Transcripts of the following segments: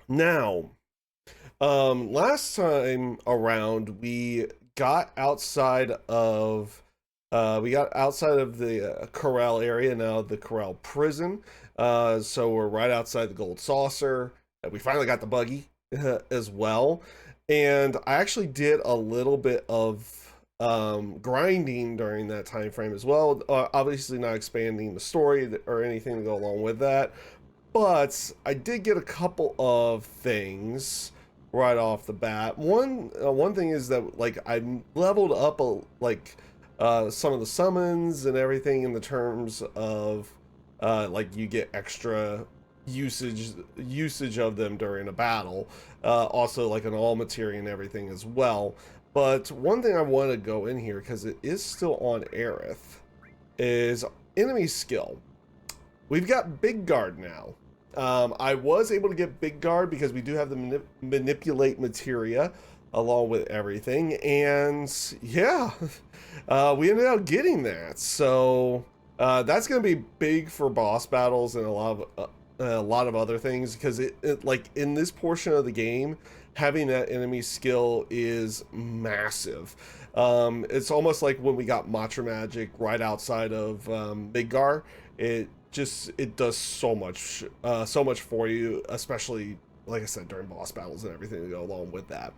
Now, last time around, we got outside of the corral area, now the corral prison. So we're right outside the gold saucer. We finally got the buggy as well. And I actually did a little bit of grinding during that time frame as well. Obviously, not expanding the story or anything to go along with that, but I did get a couple of things right off the bat. One thing is that like I leveled up some of the summons and everything in the terms of like you get extra usage of them during a battle. Also like an all materia and everything as well. But one thing I want to go in here because it is still on Aerith is enemy skill. We've got Big Guard now. I was able to get Big Guard because we do have the manipulate materia along with everything, and yeah, we ended up getting that. So that's going to be big for boss battles and a lot of other things because it like in this portion of the game, having that enemy skill is massive. It's almost like when we got Matra Magic right outside of Midgar. It does so much for you, especially like I said during boss battles and everything to go along with that.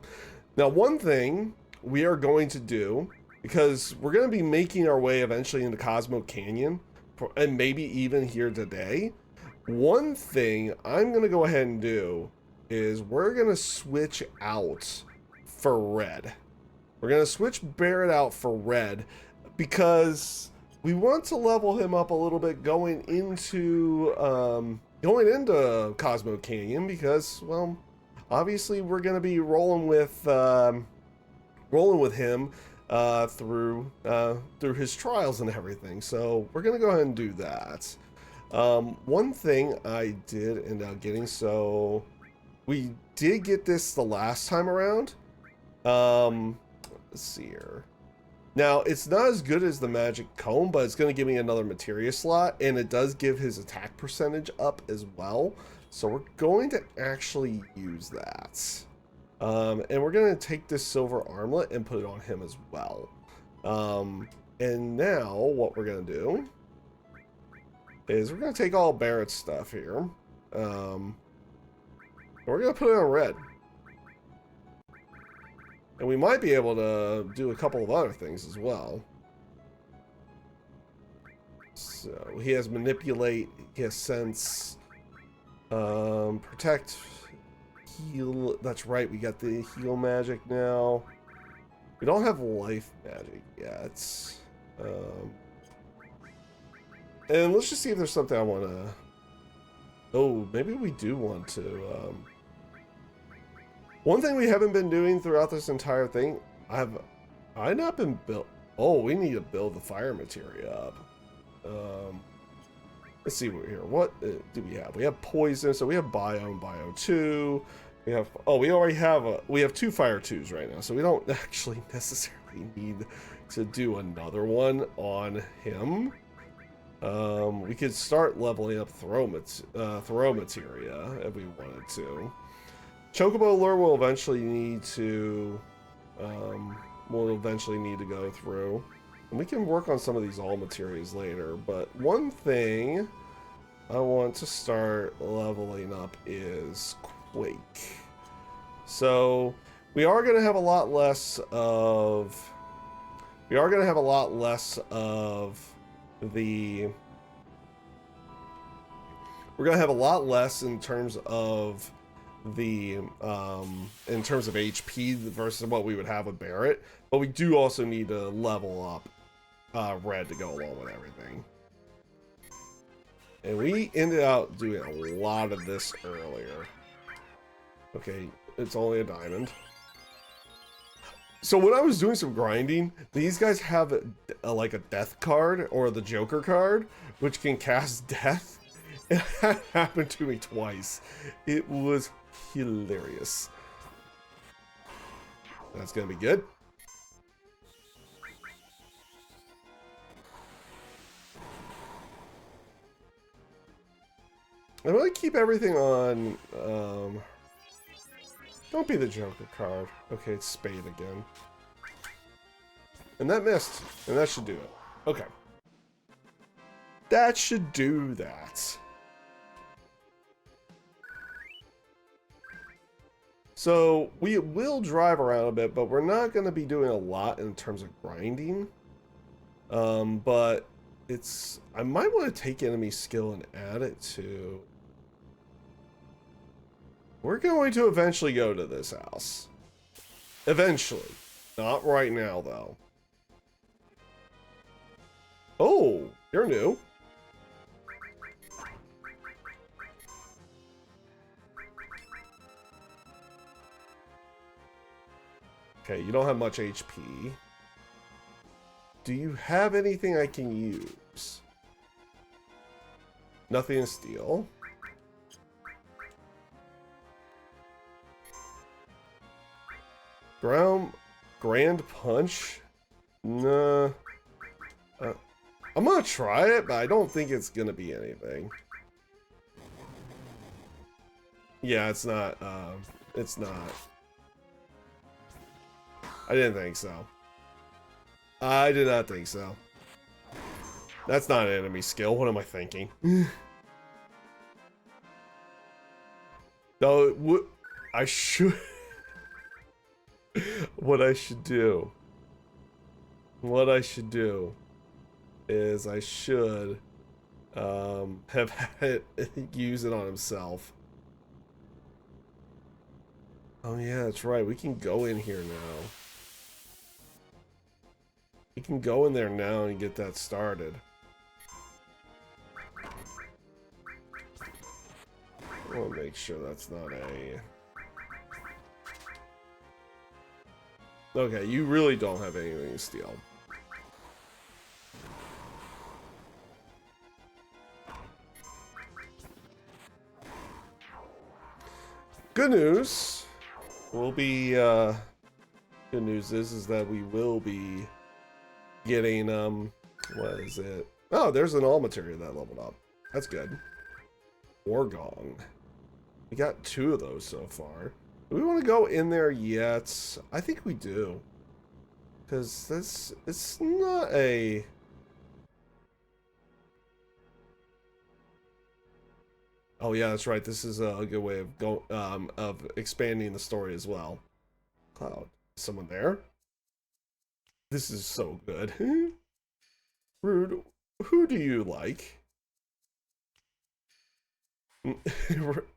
Now, one thing we are going to do, because we're going to be making our way eventually into Cosmo Canyon, and maybe even here today. One thing I'm going to go ahead and do is we're going to switch out for red. We're going to switch Barrett out for red because we want to level him up a little bit going into Cosmo Canyon because, well, obviously we're going to be rolling with him through his trials and everything. So we're going to go ahead and do that. One thing I did end up getting, so we did get this the last time around. Let's see here. Now, it's not as good as the magic comb, but it's going to give me another materia slot, and it does give his attack percentage up as well. So we're going to actually use that. And we're going to take this silver armlet and put it on him as well. And now what we're going to do is we're going to take all Barrett's stuff here. And we're going to put it on red. And we might be able to do a couple of other things as well. So he has manipulate, he has sense, protect, heal. That's right, we got the heal magic now. We don't have life magic yet. And let's just see if there's something I want to... Oh, maybe we do want to... One thing we haven't been doing throughout this entire thing, I've not been built. Oh, we need to build the fire materia up. Let's see what here. What do we have? We have poison, so we have bio and bio 2. We have we already have we have 2 fire 2s right now, so we don't actually necessarily need to do another one on him. We could start leveling up throw materia if we wanted to. Chocobo lure will eventually need to go through, and we can work on some of these all materials later. But one thing I want to start leveling up is Quake. So we are going to have a lot less of the we're going to have a lot less in terms of HP versus what we would have with Barrett, but we do also need to level up red to go along with everything. And we ended up doing a lot of this earlier. Okay, it's only a diamond. So when I was doing some grinding, these guys have like a death card or the Joker card, which can cast death. And that happened to me twice. It was hilarious. That's gonna be good. I'm gonna keep everything on Don't be the Joker card. Okay, it's Spade again. And that missed. And that should do it. Okay. That should do that. So, we will drive around a bit, but we're not going to be doing a lot in terms of grinding. But it's... I might want to take enemy skill and add it to... We're going to eventually go to this house. Eventually. Not right now, though. Oh, you're new. Okay, you don't have much HP. Do you have anything I can use? Nothing to steal. Grand Punch? Nah. I'm gonna try it, but I don't think it's gonna be anything. Yeah, it's not, it's not. I didn't think so. I did not think so. That's not an enemy skill. What am I thinking? No, I should... What I should do is I should have had it use it on himself. Oh yeah, that's right. We can go in here now. We can go in there now and get that started. I want to make sure that's not a... Okay, you really don't have anything to steal. Good news. We'll be, good news is that we will be getting, what is it? Oh, there's an all material that leveled up. That's good. Orgong. We got 2 of those so far. Do we want to go in there yet? I think we do. Because this, it's not a... Oh yeah, that's right. This is a good way of of expanding the story as well. Cloud, someone there? This is so good. Rude, who do you like?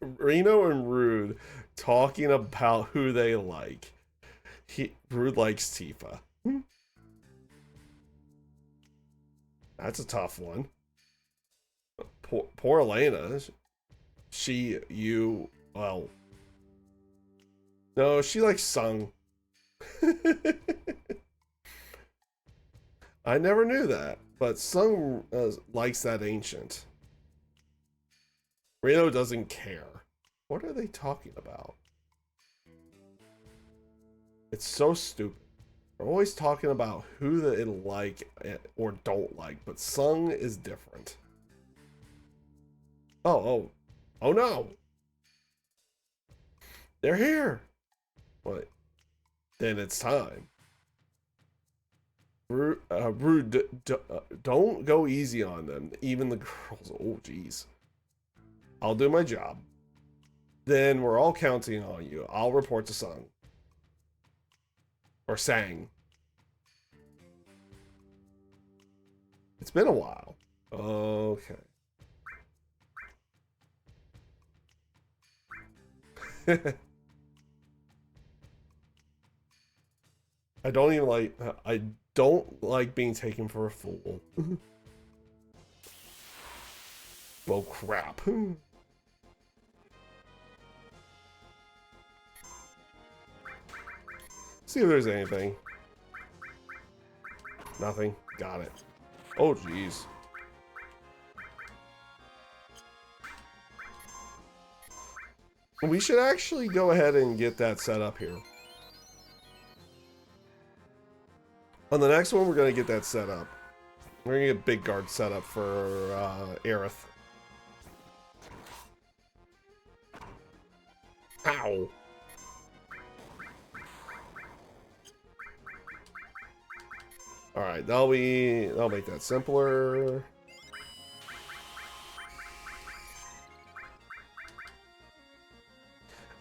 Reno and Rude talking about who they like. Rude likes Tifa. That's a tough one. Poor Elena. Well. No, she likes Sung. I never knew that, but Sung likes that ancient. Reno doesn't care. What are they talking about? It's so stupid. We're always talking about who they like or don't like, but Sung is different. Oh no! They're here! What? Then it's time. Rude, don't go easy on them, even the girls. Oh, jeez. I'll do my job. Then we're all counting on you. I'll report to Sung. Or Sang. It's been a while. Okay. I don't like being taken for a fool. Well, crap. See if there's anything. Nothing. Got it. Oh, jeez. We should actually go ahead and get that set up here. On the next one, we're going to get that set up. We're going to get Big Guard set up for Aerith. Ow. All right, that'll make that simpler.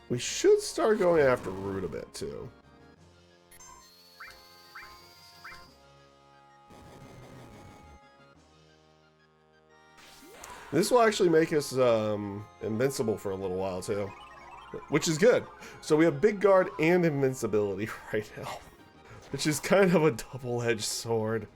We should start going after Root a bit too. This will actually make us invincible for a little while too, which is good. So we have Big Guard and invincibility right now, which is kind of a double-edged sword.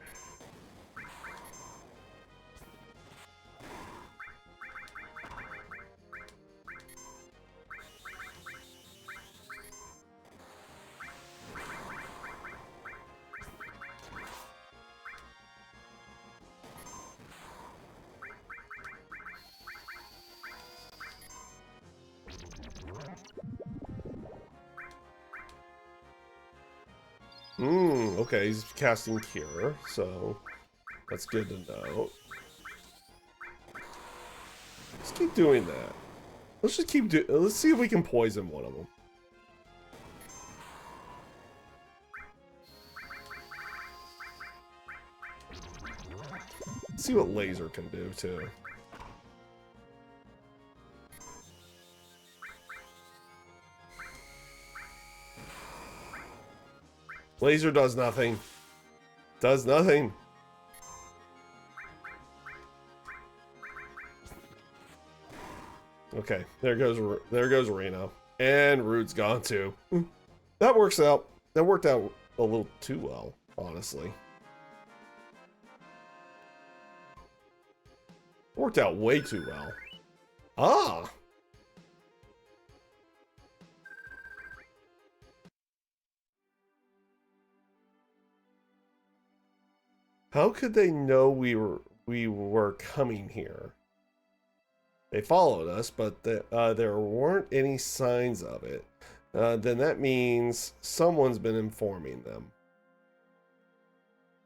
Okay, he's casting Cure, so that's good to know. Let's keep doing that. Let's just keep let's see if we can poison one of them. Let's see what Laser can do, too. Laser does nothing. Does nothing. Okay, there goes Reno. And Root's gone too. That works out. That worked out a little too well, honestly. Worked out way too well. Ah! How could they know we were coming here? They followed us, but there weren't any signs of it. Then that means someone's been informing them.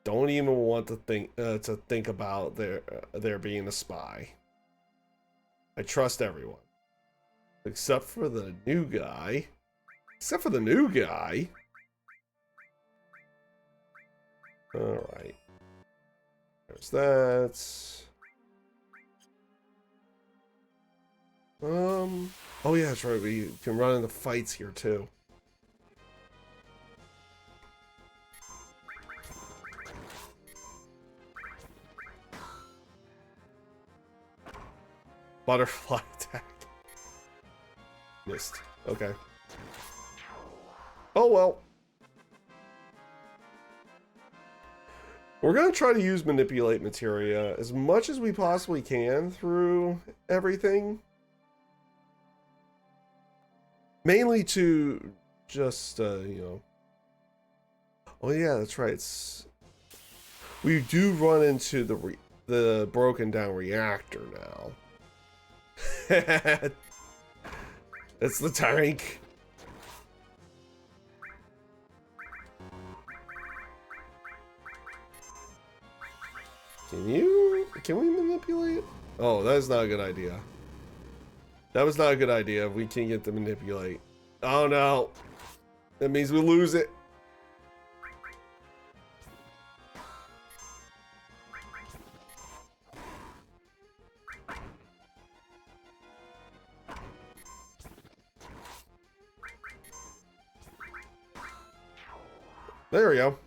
Don't even want to think about there being a spy. I trust everyone, except for the new guy. Except for the new guy. All right. There's that. Oh yeah, that's right. We can run into fights here too. Butterfly attack. Missed. Okay. Oh well. We're going to try to use Manipulate Materia as much as we possibly can through everything. Mainly to just, you know... Oh yeah, that's right. We do run into the broken down reactor now. It's the tank. Can we manipulate? Oh, that is not a good idea. That was not a good idea if we can't get to manipulate. Oh no. That means we lose it. There we go.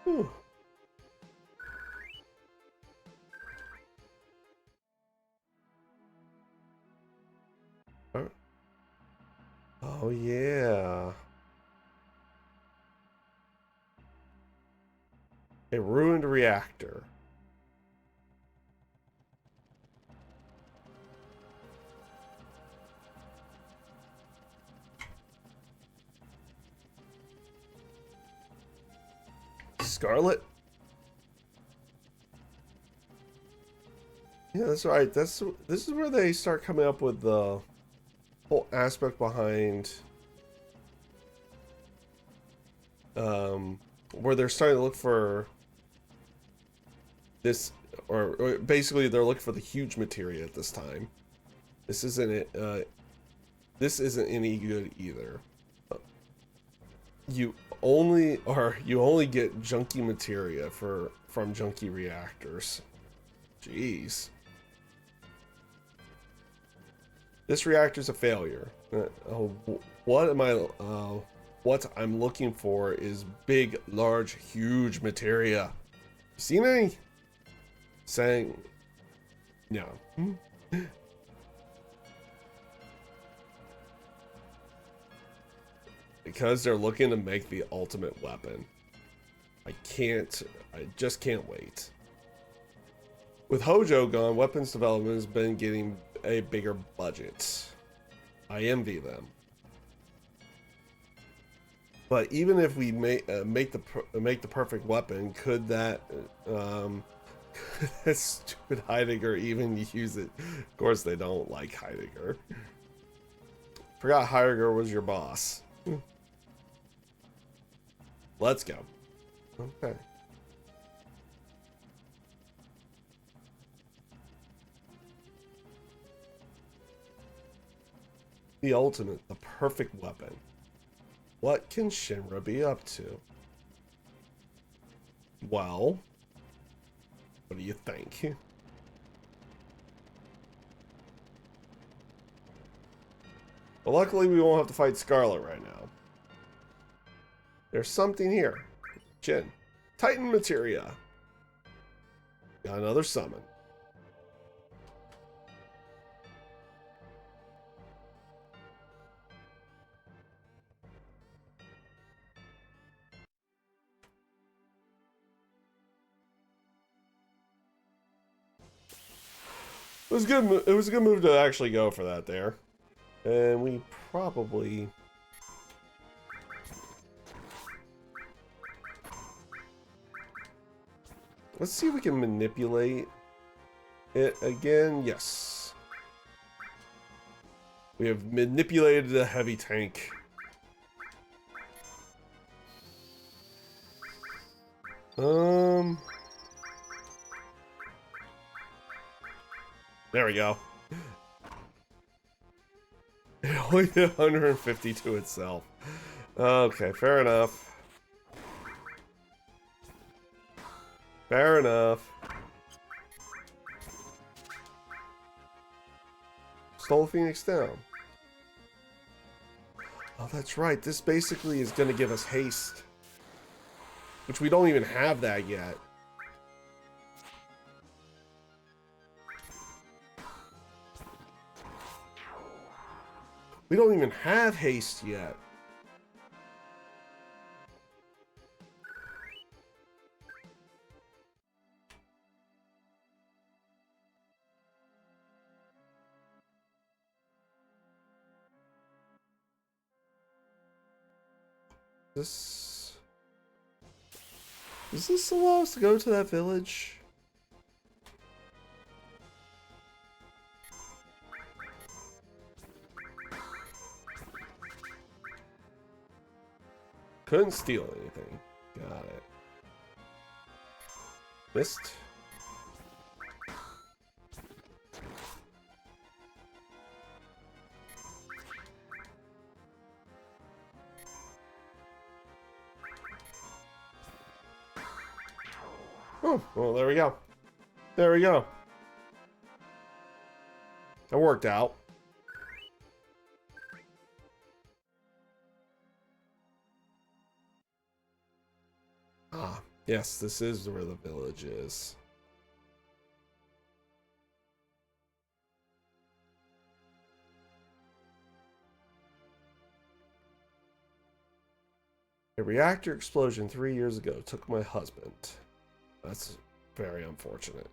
Whew. Oh yeah. A ruined reactor. Scarlet? Yeah, that's right. This is where they start coming up with the whole aspect behind where they're starting to look for this, or basically they're looking for the huge materia at this time. This isn't it. This isn't any good either. you only get junky materia from junky reactors. Jeez. This reactor's a failure. What am I what I'm looking for is big, large, huge materia. Seen any? Saying no. Because they're looking to make the ultimate weapon. I just can't wait. With Hojo gone, weapons development has been getting a bigger budget. I envy them. But even if we make the perfect weapon, could that stupid Heidegger even use it? Of course they don't like Heidegger. Forgot Heidegger was your boss. Let's go. Okay. The ultimate, the perfect weapon. What can Shinra be up to? Well, what do you think? Well, luckily we won't have to fight Scarlet right now. There's something here. Jin. Titan materia. Got another summon. It was good. It was a good move to actually go for that there, and we probably. Let's see if we can manipulate it again. Yes, we have manipulated the heavy tank. There we go. It only did 150 to itself. Okay, fair enough. Fair enough. Stole Phoenix down. Oh, that's right. This basically is going to give us haste. Which we don't even have that yet. We don't even have haste yet. Does this allow us to go to that village? Couldn't steal anything. Got it. Missed. Oh, well, there we go. There we go. That worked out. Ah, yes, this is where the village is. A reactor explosion 3 years ago took my husband. That's very unfortunate.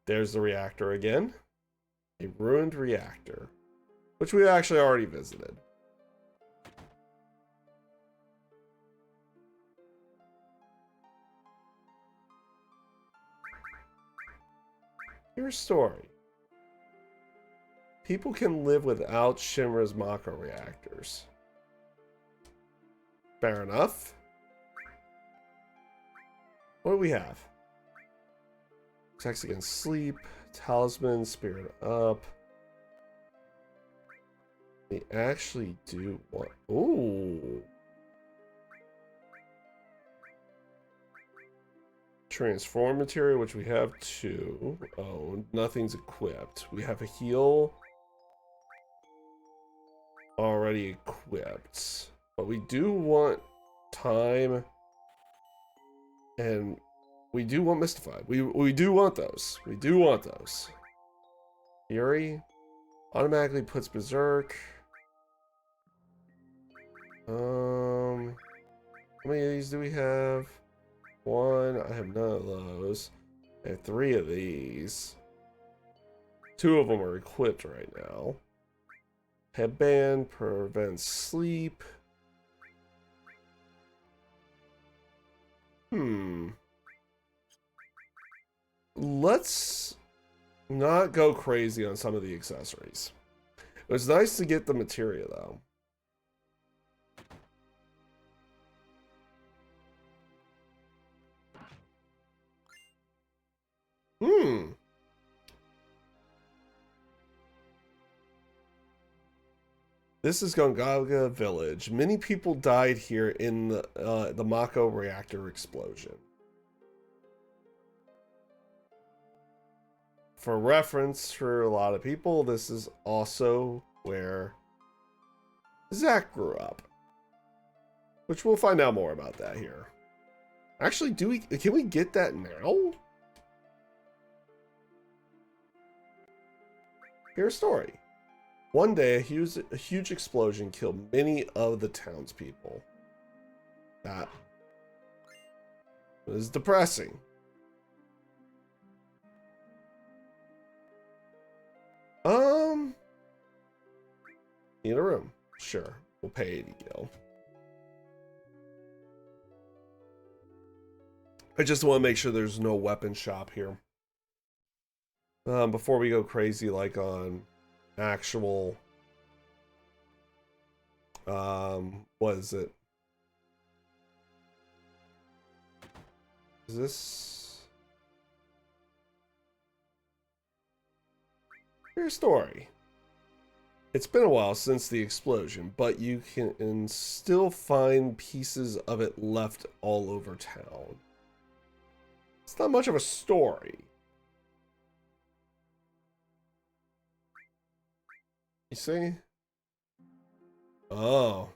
There's the reactor again. A ruined reactor, which we actually already visited. Your story. People can live without Shinra's Mako reactors. Fair enough. What do we have? Attacks against sleep. Talisman, spirit up. They actually do want... Ooh. Transform material, which we have 2. Oh, nothing's equipped. We have a heal already equipped. But we do want time, and we do want Mystified. We do want those. We do want those. Fury automatically puts Berserk. How many of these do we have? 1. I have none of those. I have 3 of these. 2 of them are equipped right now. Headband prevents sleep. Let's not go crazy on some of the accessories. It was nice to get the materia, though. This is Gongaga Village. Many people died here in the Mako reactor explosion. For reference, for a lot of people, this is also where Zack grew up. Which we'll find out more about that here. Actually, can we get that now? Here's a story. One day, a huge explosion killed many of the townspeople. That was depressing. Need a room? Sure, we'll pay 80 gil. I just want to make sure there's no weapon shop here. Before we go crazy like on actual what is it? Is this your story? It's been a while since the explosion, but you can still find pieces of it left all over town. It's not much of a story. You see? Oh.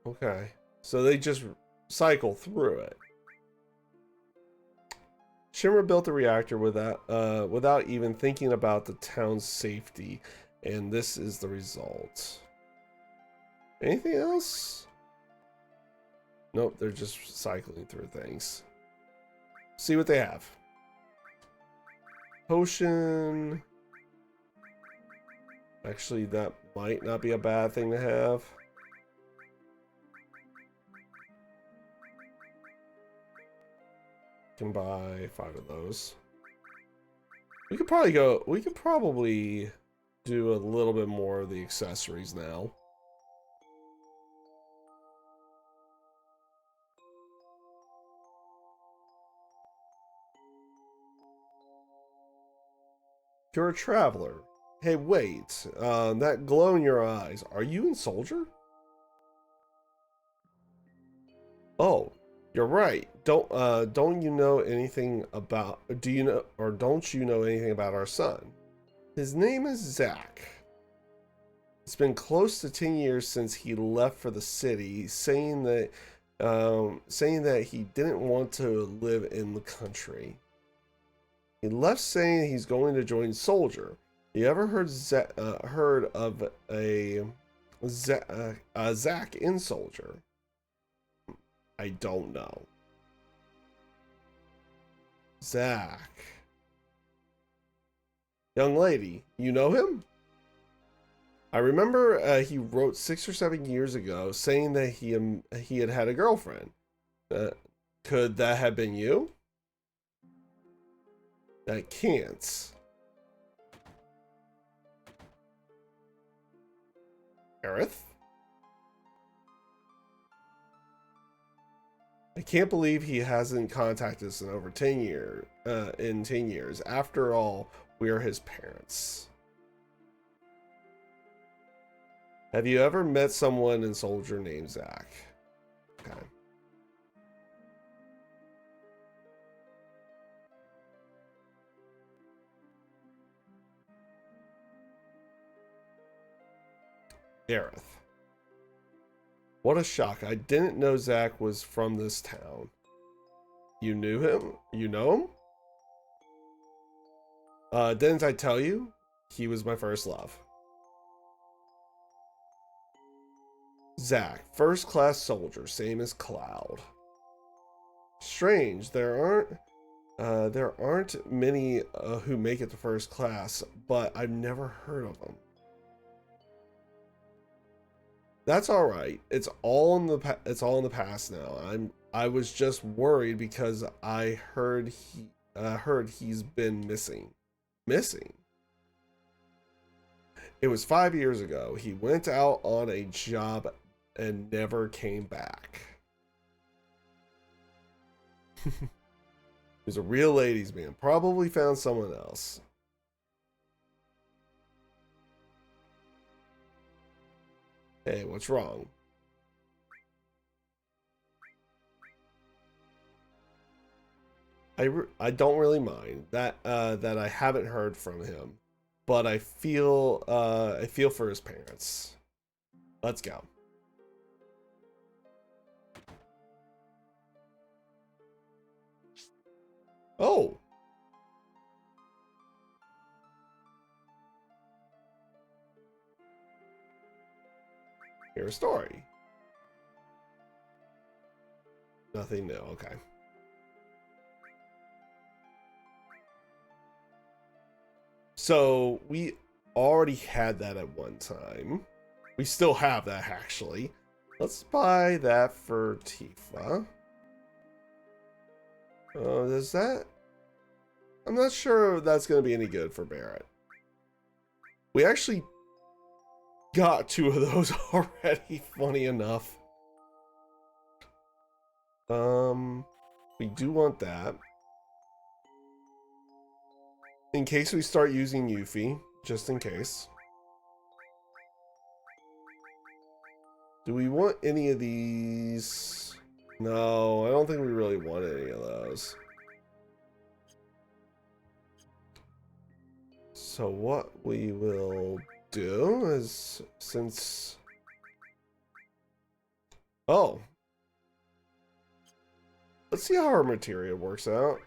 Okay. So they just cycle through it. Shimmer built a reactor without even thinking about the town's safety, and this is the result. Anything else? Nope, they're just cycling through things. See what they have. Potion. Actually, that might not be a bad thing to have. Can buy 5 of those. We could probably do a little bit more of the accessories now. You're a traveler. Hey, wait. That glow in your eyes. Are you in Soldier? Oh, you're right. Don't you know anything about... don't you know anything about our son? His name is Zack. It's been close to 10 years since he left for the city, saying that he didn't want to live in the country. He left saying he's going to join Soldier. You ever heard of a Zack in Soldier? I don't know. Zack. Young lady, you know him? I remember he wrote 6 or 7 years ago saying that he had a girlfriend. Could that have been you? That can't. Aerith? I can't believe he hasn't contacted us in over 10 years. After all, we are his parents. Have you ever met someone in Soldier named Zach? Okay. Aerith. What a shock. I didn't know Zach was from this town. You knew him? You know him? Didn't I tell you? He was my first love. Zach, first class soldier, same as Cloud. Strange, there aren't many who make it to first class, but I've never heard of them. That's all right. It's all in the past now. I was just worried because I heard he's been missing. Missing. It was 5 years ago. He went out on a job and never came back. He was a real ladies' man. Probably found someone else. Hey, what's wrong? I don't really mind that I haven't heard from him, but I feel for his parents. Let's go. Oh. Here's a story. Nothing new. Okay. So we already had that at one time. We still have that actually. Let's buy that for Tifa. Does that? I'm not sure if that's going to be any good for Barrett. We actually got 2 of those already, funny enough. We do want that. In case we start using Yuffie, just in case. Do we want any of these? No, I don't think we really want any of those. So what we will do is, since... Oh. Let's see how our materia works out.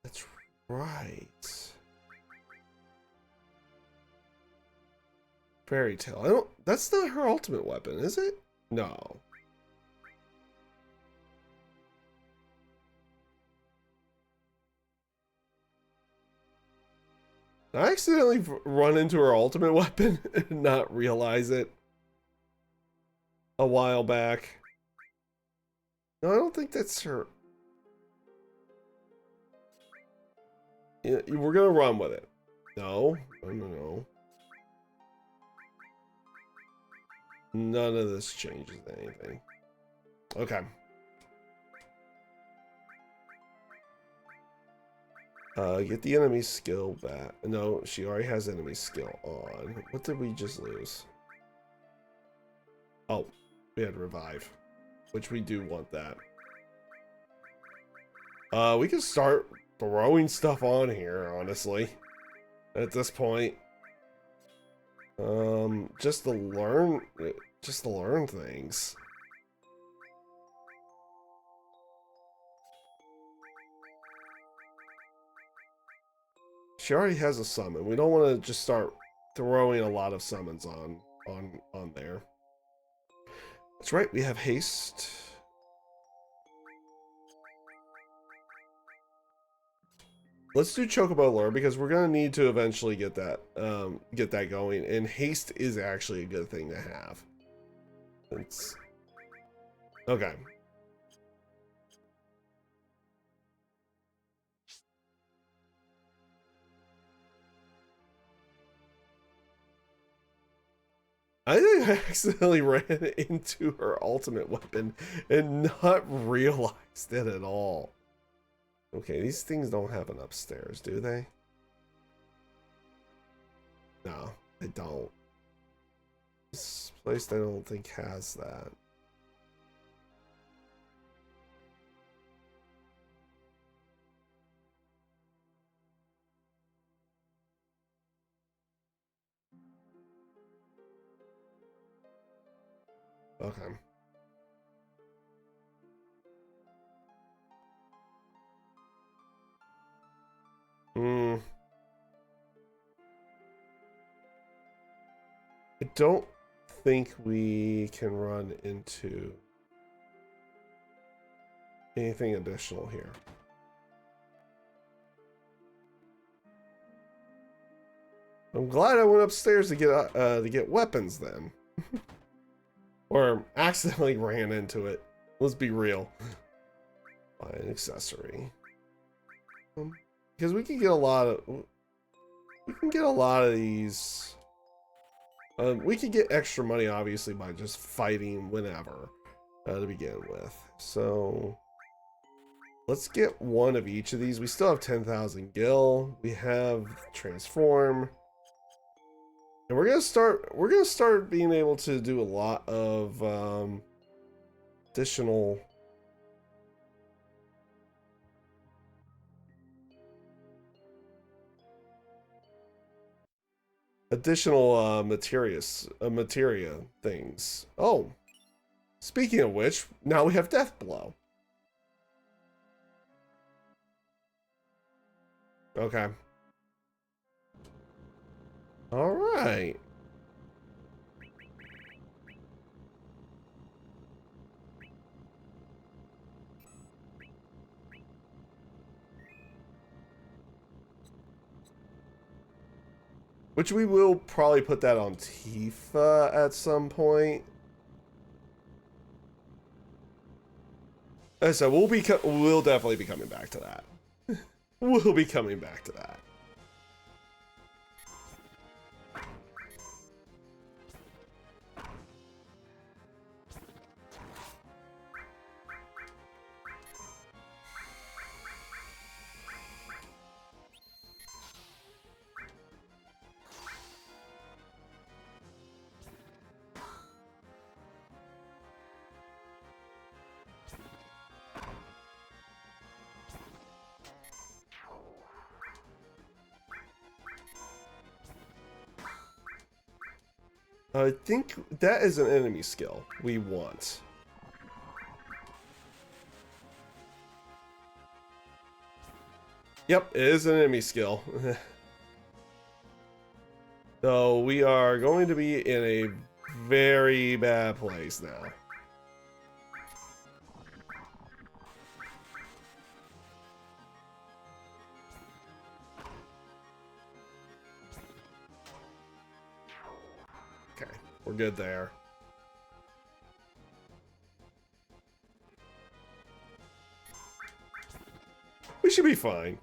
That's right. Fairy Tale. I don't... That's not her ultimate weapon, is it? No. I accidentally run into her ultimate weapon and not realize it a while back. No, I don't think that's her. Yeah, we're gonna run with it. No, no. None of this changes anything. Okay. Get the enemy skill back. No, she already has enemy skill on. What did we just lose? Oh, we had revive, which we do want that. We can start throwing stuff on here, honestly, at this point. Just to learn things. She already has a summon. We don't want to just start throwing a lot of summons on there. That's right, we have haste. Let's do Chocobo Lure because we're gonna need to eventually get that going, and haste is actually a good thing to have. It's okay. I think I accidentally ran into her ultimate weapon and not realized it at all. Okay, these things don't have an upstairs, do they? No, they don't. This place I don't think has that. Okay. Hmm. I don't think we can run into anything additional here. I'm glad I went upstairs to get weapons then. Or accidentally ran into it. Let's be real. Buy an accessory. Because we can get a lot of... We can get a lot of these... we could get extra money, obviously, by just fighting whenever to begin with. So... Let's get one of each of these. We still have 10,000 gil. We have transform. And we're gonna start being able to do a lot of additional materia things. Oh, speaking of which, now we have death blow. Okay. All right. Which we will probably put that on Tifa at some point. So we'll definitely be coming back to that. We'll be coming back to that. I think that is an enemy skill we want. Yep, it is an enemy skill. So we are going to be in a very bad place now. Okay, we're good there. We should be fine.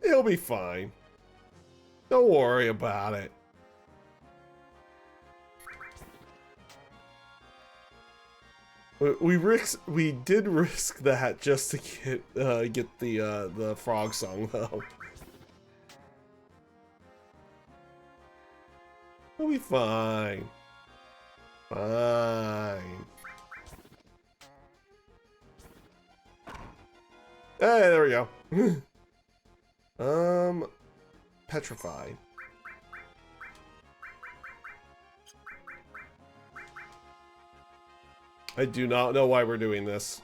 It'll be fine. Don't worry about it. We did risk that just to get the frog song though. We'll be fine. Fine. Hey, there we go. Petrified. I do not know why we're doing this.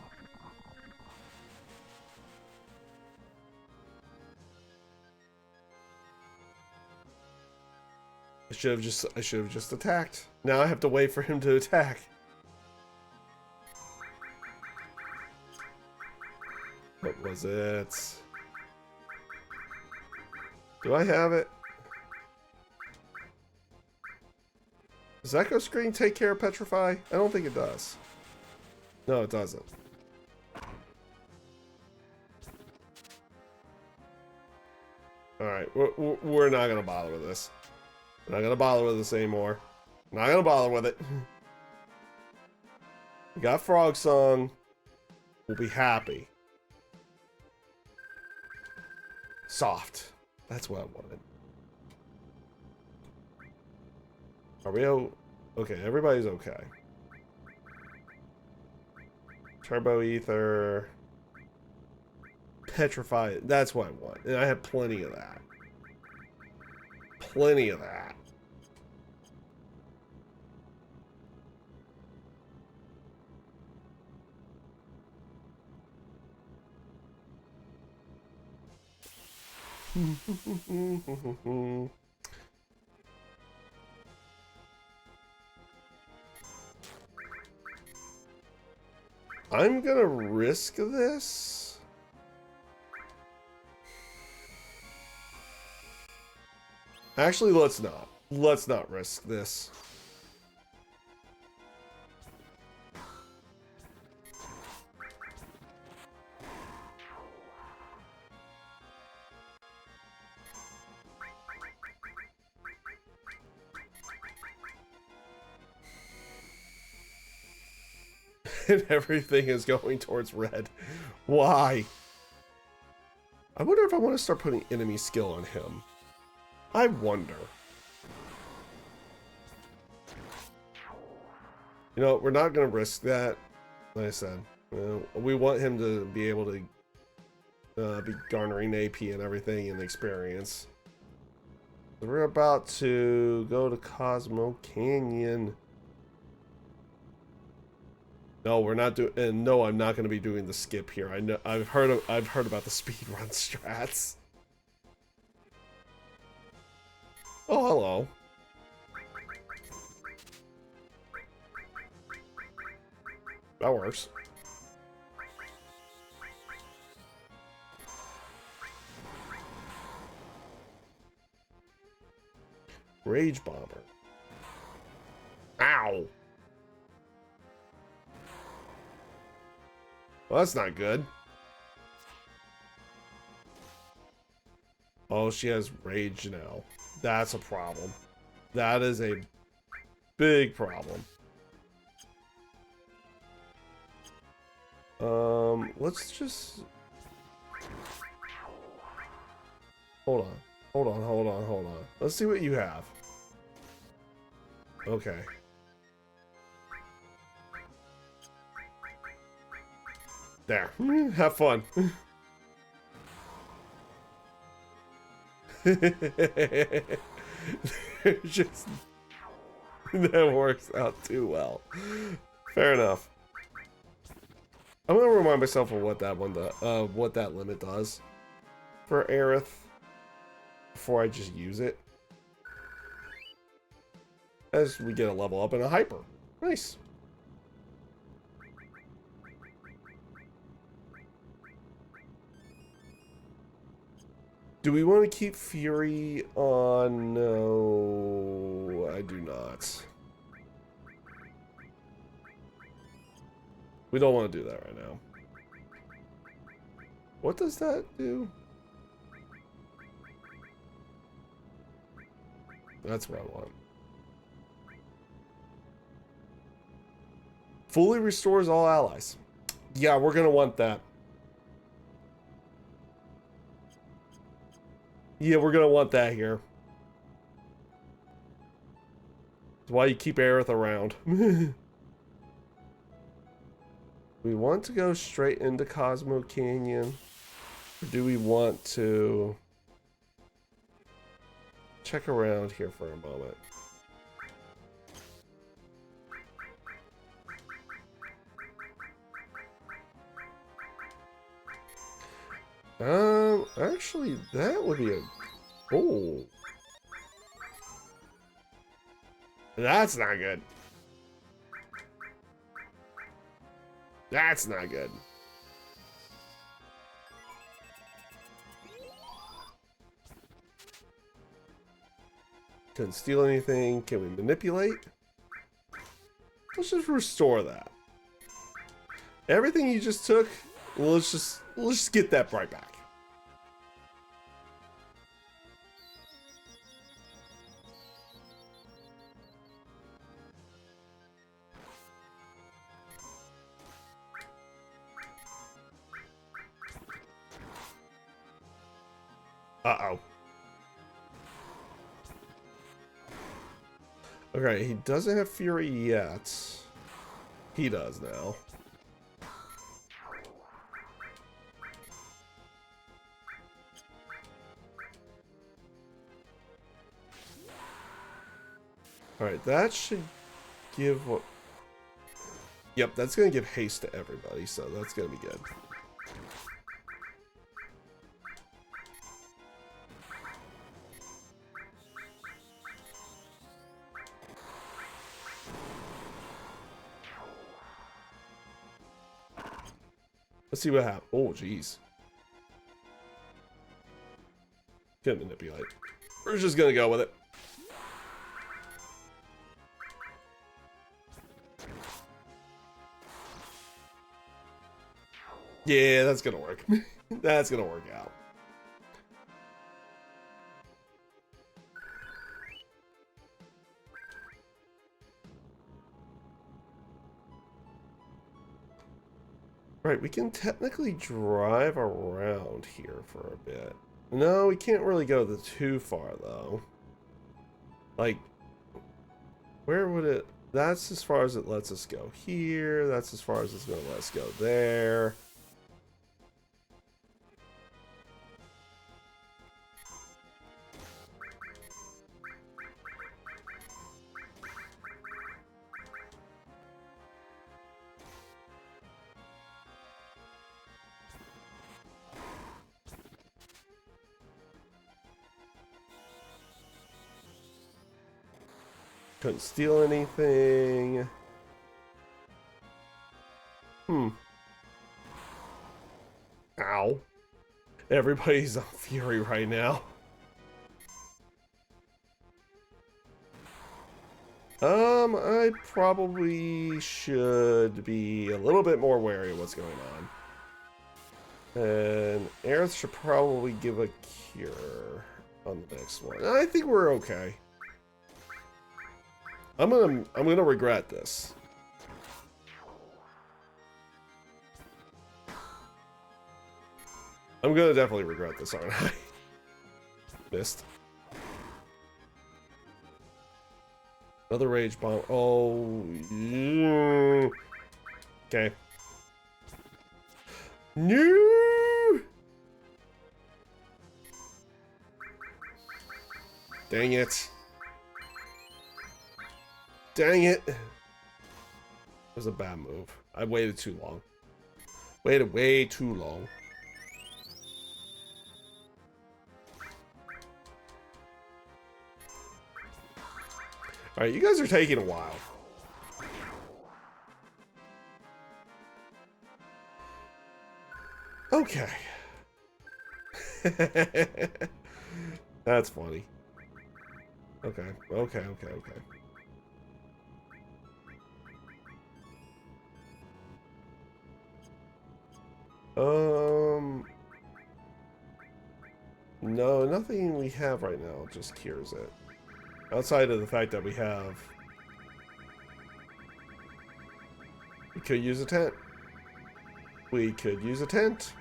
I should have just attacked. Now I have to wait for him to attack. What was it? Do I have it? Does Echo Screen take care of Petrify? I don't think it does. No, it doesn't. Alright, we're not gonna bother with this. We're not gonna bother with this anymore. Not gonna bother with it. We got Frog Song. We'll be happy. Soft. That's what I wanted. Are we okay? Everybody's okay. Turbo Ether. Petrify. That's what I want. And I have plenty of that. Plenty of that. I'm gonna risk this. Actually, let's not. Let's not risk this. And everything is going towards red. Why? I wonder if I want to start putting enemy skill on him. I wonder. You know, we're not going to risk that. Like I said, we want him to be able to be garnering AP and everything and experience. So we're about to go to Cosmo Canyon. No, we're not doing. And no, I'm not going to be doing the skip here. I know. I've heard about the speedrun strats. Oh, hello. That works. Rage Bomber. Ow. Well, that's not good. Oh, she has rage now. That's a problem. That is a big problem. Let's just... Hold on. Let's see what you have. Okay. There. Have fun. Just... That works out too well. Fair enough. I'm gonna remind myself of what that one does, what that limit does for Aerith before I just use it. As we get a level up and a hyper. Nice. Do we want to keep Fury on? No, I do not. We don't want to do that right now. What does that do? That's what I want. Fully restores all allies. Yeah, we're going to want that. Yeah, we're going to want that here. That's why you keep Aerith around. We want to go straight into Cosmo Canyon? Or do we want to check around here for a moment? Actually, that would be a... Oh. That's not good. That's not good. Couldn't steal anything. Can we manipulate? Let's just restore that. Everything you just took, let's just get that right back. Okay, he doesn't have Fury yet. He does now. Alright, that should give what... Yep, that's going to give haste to everybody, so that's going to be good. Let's see what happens. Oh, jeez. Gonna manipulate. We're just gonna go with it. Yeah, that's gonna work. That's gonna work out. Right, we can technically drive around here for a bit. No, we can't really go too far, though. Like, where would it... That's as far as it lets us go here. That's as far as it's going to let us go there. Couldn't steal anything. Ow. Everybody's on Fury right now. I probably should be a little bit more wary of what's going on. And Aerith should probably give a cure on the next one. I think we're okay. I'm gonna regret this. I'm gonna definitely regret this, aren't I? Missed. Another rage bomb. Oh, yeah. Okay. No. Dang it. Dang it. It was a bad move. I waited too long. Waited way too long. Alright, you guys are taking a while. Okay. That's funny. Okay, okay, okay, okay. No, nothing we have right now just cures it. Outside of the fact that we could use a tent. We could use a tent.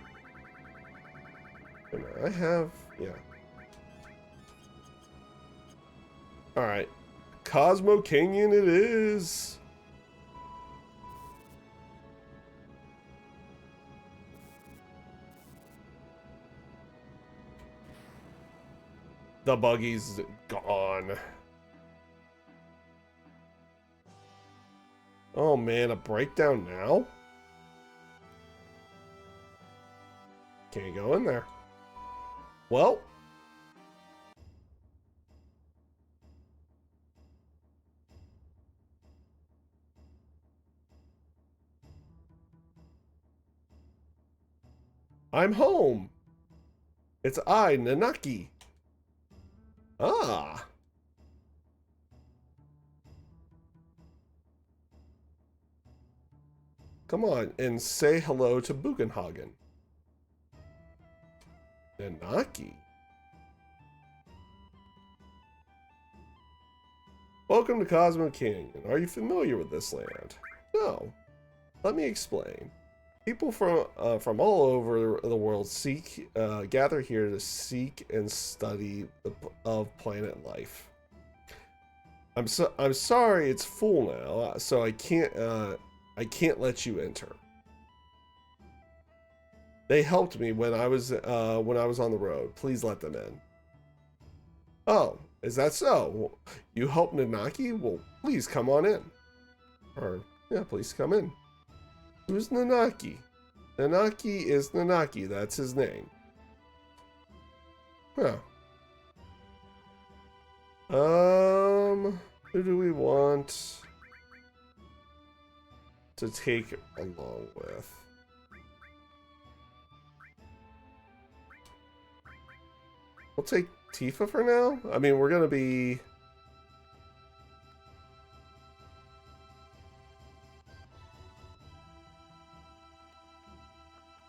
And I have, yeah. Alright. Cosmo Canyon it is. The buggy's gone. Oh man, a breakdown now? Can't go in there. Well. I'm home. It's I, Nanaki. Ah. Come on and say hello to Bugenhagen. Nanaki. Welcome to Cosmo Canyon. Are you familiar with this land? No. Let me explain. People from all over the world gather here to seek and study of planet life. I'm sorry, it's full now, so I can't let you enter. They helped me when I was on the road. Please let them in. Oh, is that so? Well, you helped Nanaki? Well, please come on in. Or yeah, please come in. Who's Nanaki? Nanaki is Nanaki. That's his name. Huh. Who do we want to take along with? We'll take Tifa for now. I mean, we're gonna be...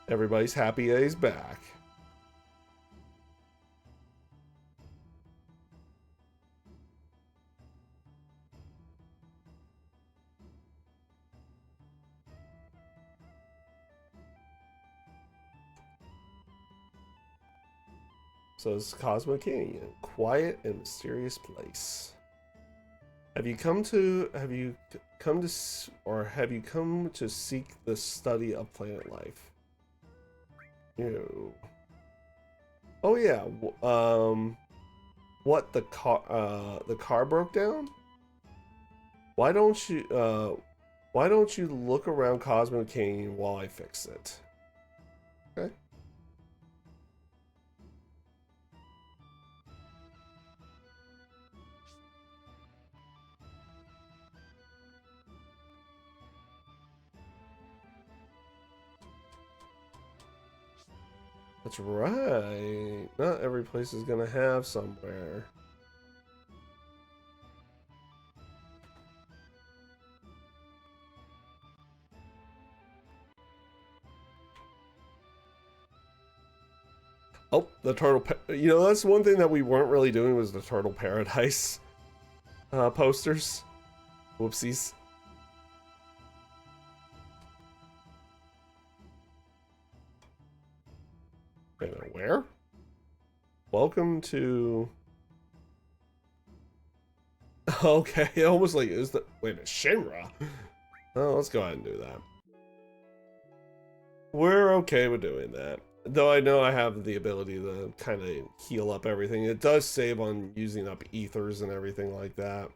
Everybody's happy that he's back. So it's Cosmo Canyon, quiet and mysterious place. Have you come to seek the study of planet life? No. Oh yeah. What, the car broke down? Why don't you look around Cosmo Canyon while I fix it? Okay. That's right. Not every place is gonna have somewhere. Oh, the turtle. You know, that's one thing that we weren't really doing was the Turtle Paradise posters. Whoopsies. Wait a minute, where? Welcome to... Okay, almost like, is the... Wait a minute, Shinra? Oh, let's go ahead and do that. We're okay with doing that. Though I know I have the ability to kind of heal up everything. It does save on using up ethers and everything like that.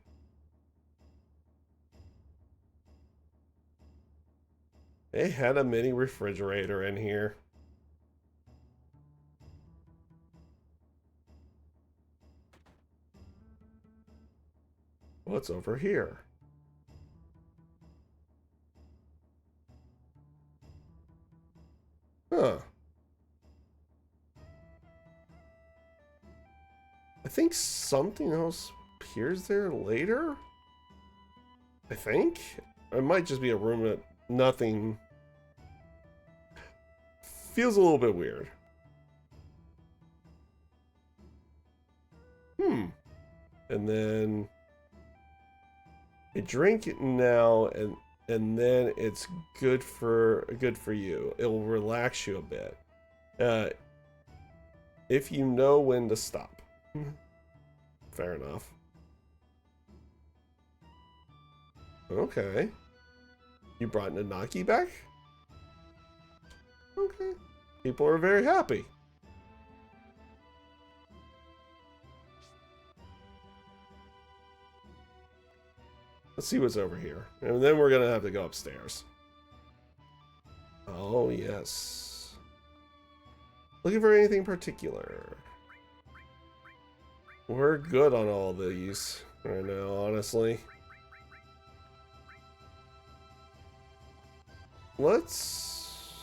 They had a mini refrigerator in here. What's over here? Huh. I think something else appears there later? I think? It might just be a room that nothing... Feels a little bit weird. And then... A drink now, and then it's good for you. It will relax you a bit. If you know when to stop. Fair enough. Okay. You brought Nanaki back? Okay. People are very happy. Let's see what's over here. And then we're gonna have to go upstairs. Oh, yes. Looking for anything particular. We're good on all these right now, honestly. Let's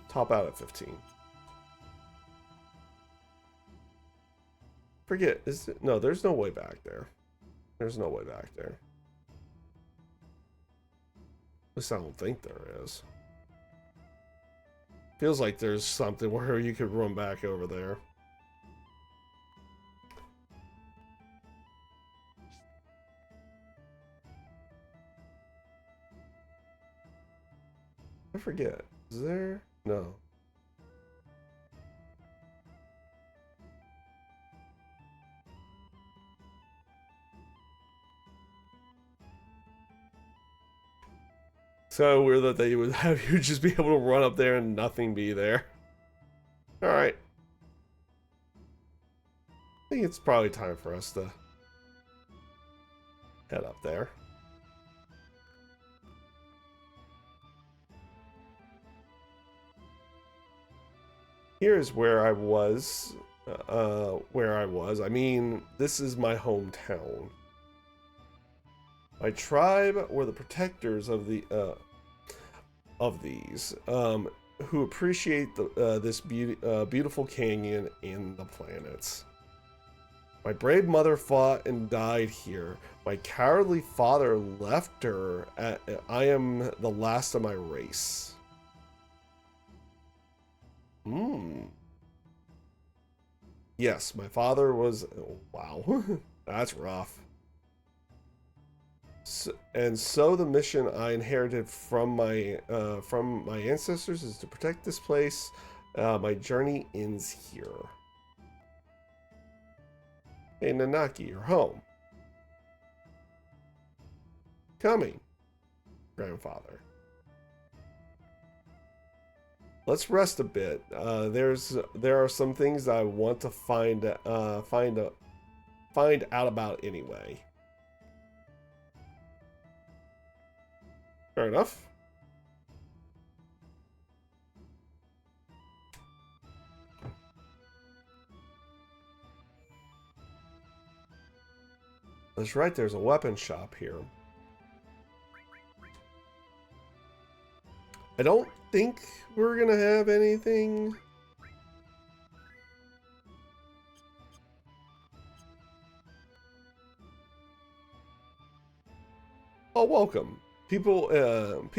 top out at 15. Forget, is it? No, there's no way back there. There's no way back there. At least I don't think there is. Feels like there's something where you could run back over there. I forget. Is there? No. So weird that they would have you just be able to run up there and nothing be there. Alright. I think it's probably time for us to head up there. Here's where I was. I mean, this is my hometown. My tribe were the protectors of these, who appreciate this beautiful canyon and the planets. My brave mother fought and died here. My cowardly father left her. I am the last of my race. Yes, my father was... Oh, wow. That's rough. So the mission I inherited from my ancestors is to protect this place. My journey ends here. Hey, Nanaki, you're home. Coming, grandfather. Let's rest a bit. There are some things I want to find out about anyway. Fair enough. That's right, there's a weapon shop here. I don't think we're gonna have anything. Oh, welcome. People of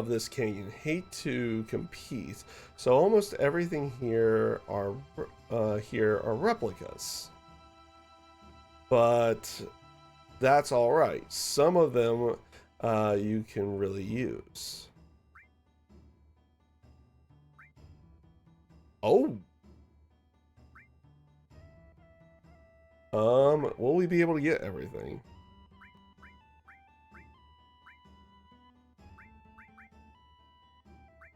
this canyon hate to compete, so almost everything here are replicas. But that's all right. Some of them you can really use. Oh. Will we be able to get everything?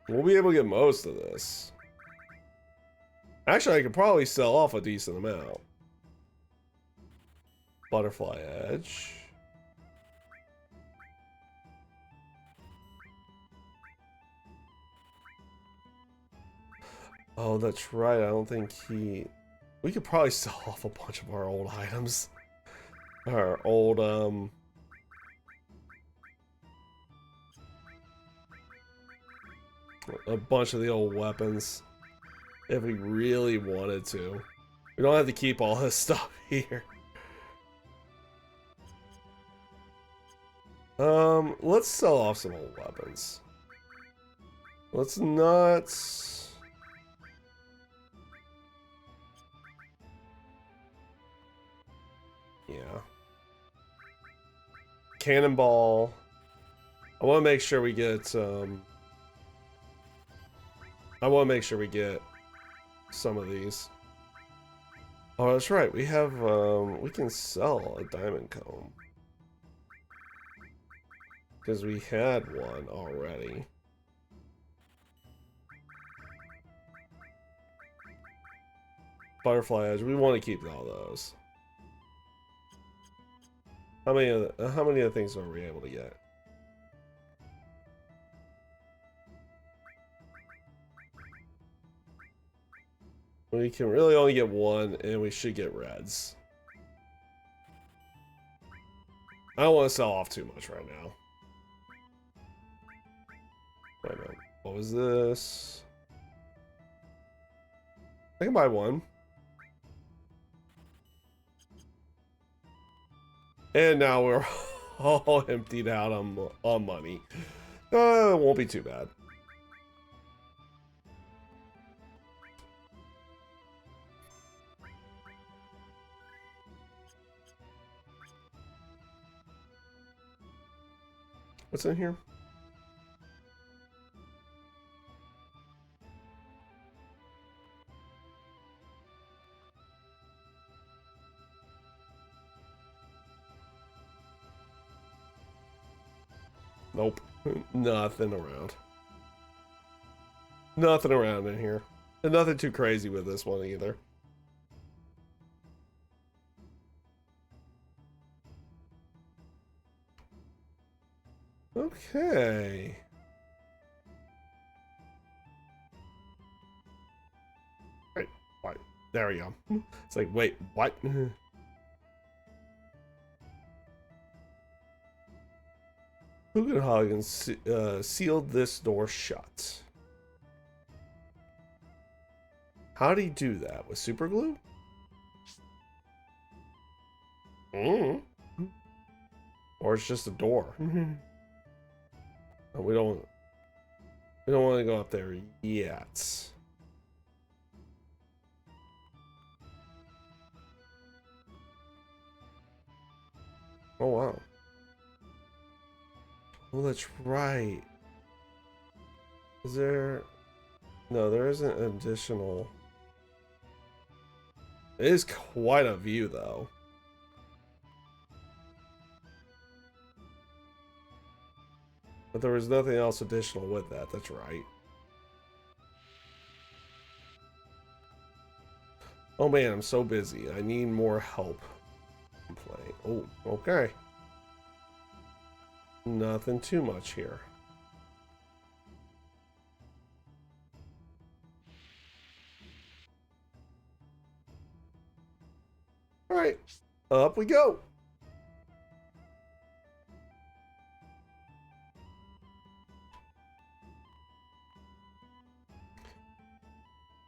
We'll be able to get most of this. Actually, I could probably sell off a decent amount. Butterfly edge. Oh, that's right. I don't think he... We could probably sell off a bunch of our old items. Our old, a bunch of the old weapons. If we really wanted to. We don't have to keep all this stuff here. Let's sell off some old weapons. Let's not... Yeah. Cannonball. I want to make sure we get, I want to make sure we get some of these. Oh, that's right. We have, we can sell a diamond comb. Because we had one already. Butterfly edge. We want to keep all those. How many of the things are we able to get? We can really only get one, and we should get reds. I don't want to sell off too much right now. Wait a minute. What was this? I can buy one. And now we're all emptied out on money. It won't be too bad. What's in here? Nope. Nothing around. Nothing around in here. And nothing too crazy with this one either. Okay. Right. What? There we go. It's like, wait, what? Hugenhagen sealed this door shut. How do you do that? With super glue? Mm. Or it's just a door. We don't want to go up there yet. Oh wow. Well, that's right. Is there... No, there isn't an additional... It is quite a view, though. But there was nothing else additional with that, that's right. Oh man, I'm so busy. I need more help. Play. Oh, okay. Nothing too much here. Alright, up we go.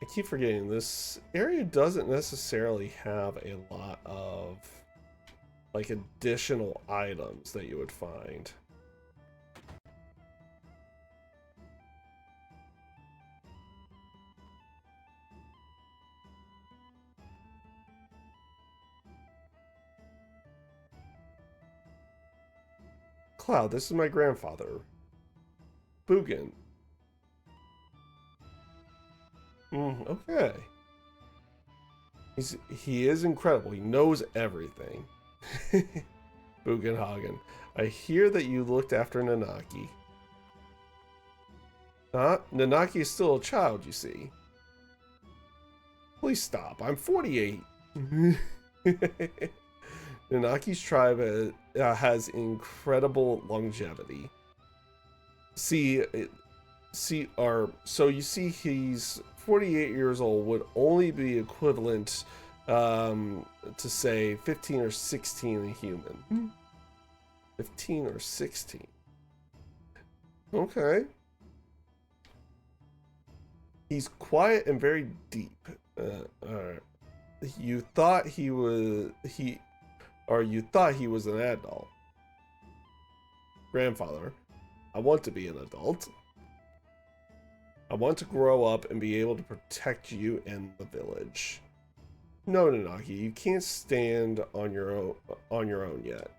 I keep forgetting, this area doesn't necessarily have a lot of like additional items that you would find. Cloud, this is my grandfather. Bugin. Okay. He is incredible. He knows everything. Bugenhagen. I hear that you looked after Nanaki. Nanaki is still a child, you see. Please stop. I'm 48. Nanaki's tribe has incredible longevity. So you see he's 48 years old, would only be equivalent to say 15 or 16 a human. 15 or 16. Okay. He's quiet and very deep. You thought he was an adult. Grandfather, I want to be an adult. I want to grow up and be able to protect you and the village. No, Nanaki, you can't stand on your own yet.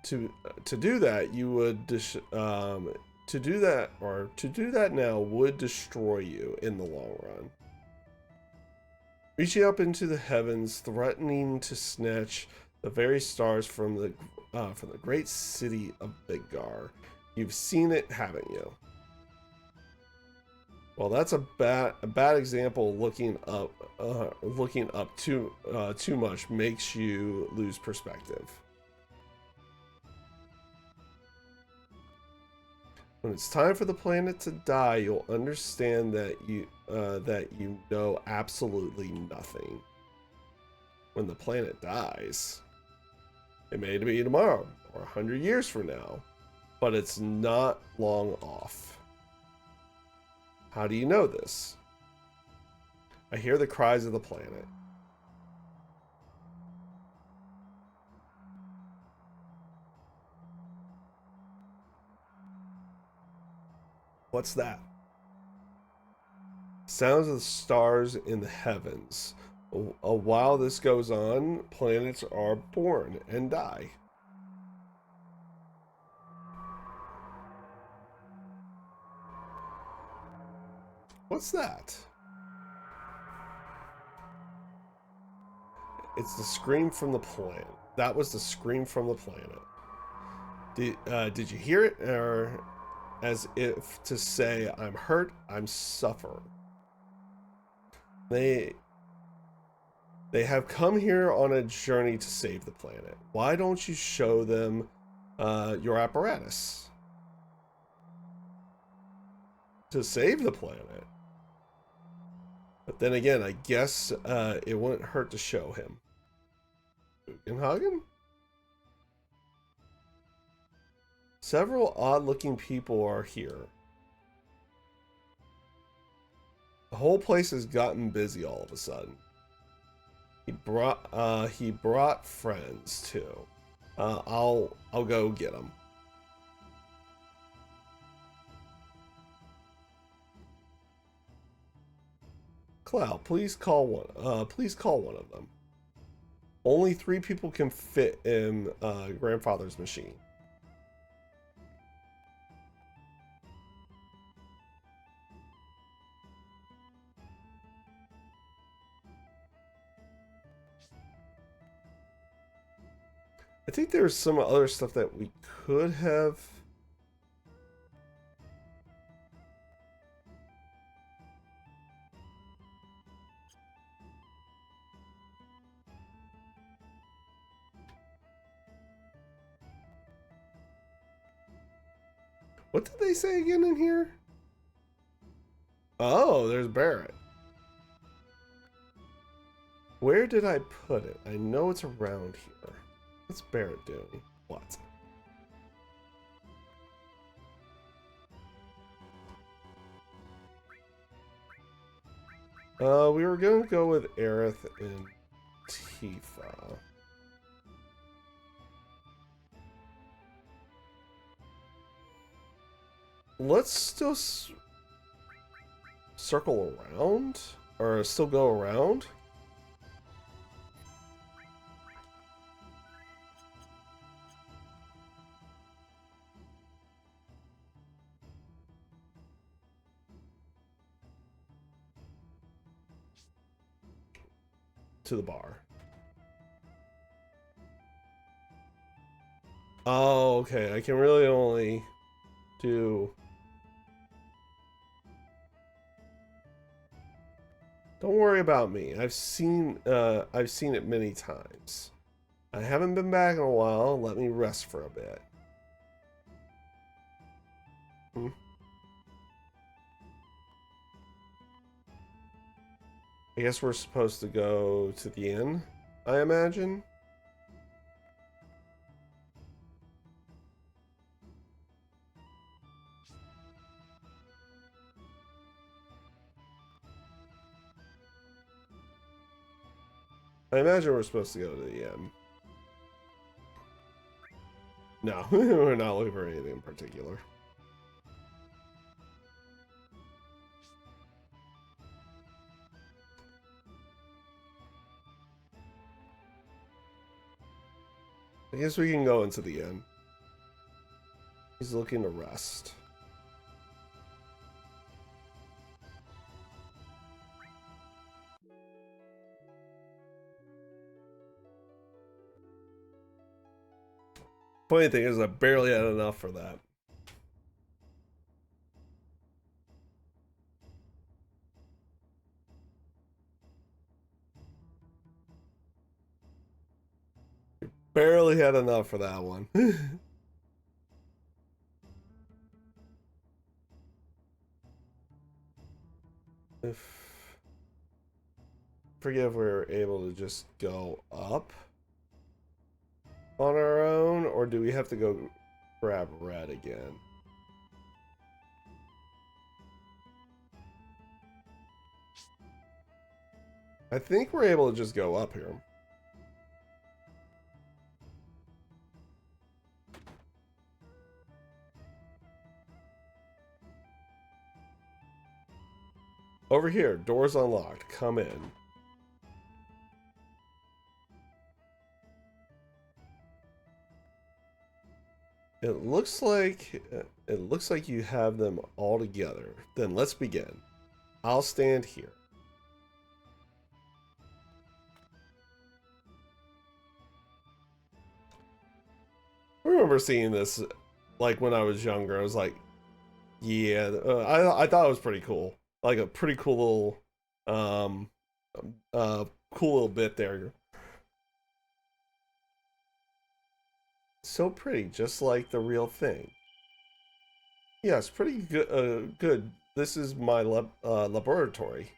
To do that, you would to do that now would destroy you in the long run. Reaching up into the heavens, threatening to snatch the very stars from the great city of Biggar. You've seen it, haven't you? Well, that's a bad example. Looking up too much makes you lose perspective. When it's time for the planet to die, you'll understand that you know absolutely nothing. When the planet dies, it may be tomorrow or 100 years from now, but it's not long off. How do you know this? I hear the cries of the planet. What's that? Sounds of the stars in the heavens. While this goes on, planets are born and die. What's that? It's the scream from the planet. That was the scream from the planet. Did you hear it? Or as if to say, I'm hurt, I'm suffer. They they have come here on a journey to save the planet. Why don't you show them your apparatus? To save the planet. But then again, I guess it wouldn't hurt to show him. Bugenhagen? Several odd-looking people are here. The whole place has gotten busy all of a sudden. He brought friends too. I'll go get them. Cloud, please call one of them. Only 3 people can fit in grandfather's machine. I think there's some other stuff that we could have. What did they say again in here? Oh, there's Barrett. Where did I put it? I know it's around here. What's Barrett doing? What? We were gonna go with Aerith and Tifa. Let's still circle around? Or still go around? To the bar. Oh, okay. I can really only do... Don't worry about me. I've seen it many times. I haven't been back in a while. Let me rest for a bit. I guess we're supposed to go to the inn, I imagine. I imagine we're supposed to go to the inn. No, we're not looking for anything in particular. I guess we can go into the inn. He's looking to rest. Funny thing is, I barely had enough for that. Barely had enough for that one. Forget if we were able to just go up on our own, or do we have to go grab Red again? I think we're able to just go up here. Over here, doors unlocked. Come in. It looks like you have them all together. Then let's begin. I'll stand here. We're remember seeing this like when I was younger. I was like, yeah, I thought it was pretty cool. Like a pretty cool little cool little bit there. So pretty, just like the real thing. Yes, pretty good. Good. This is my laboratory.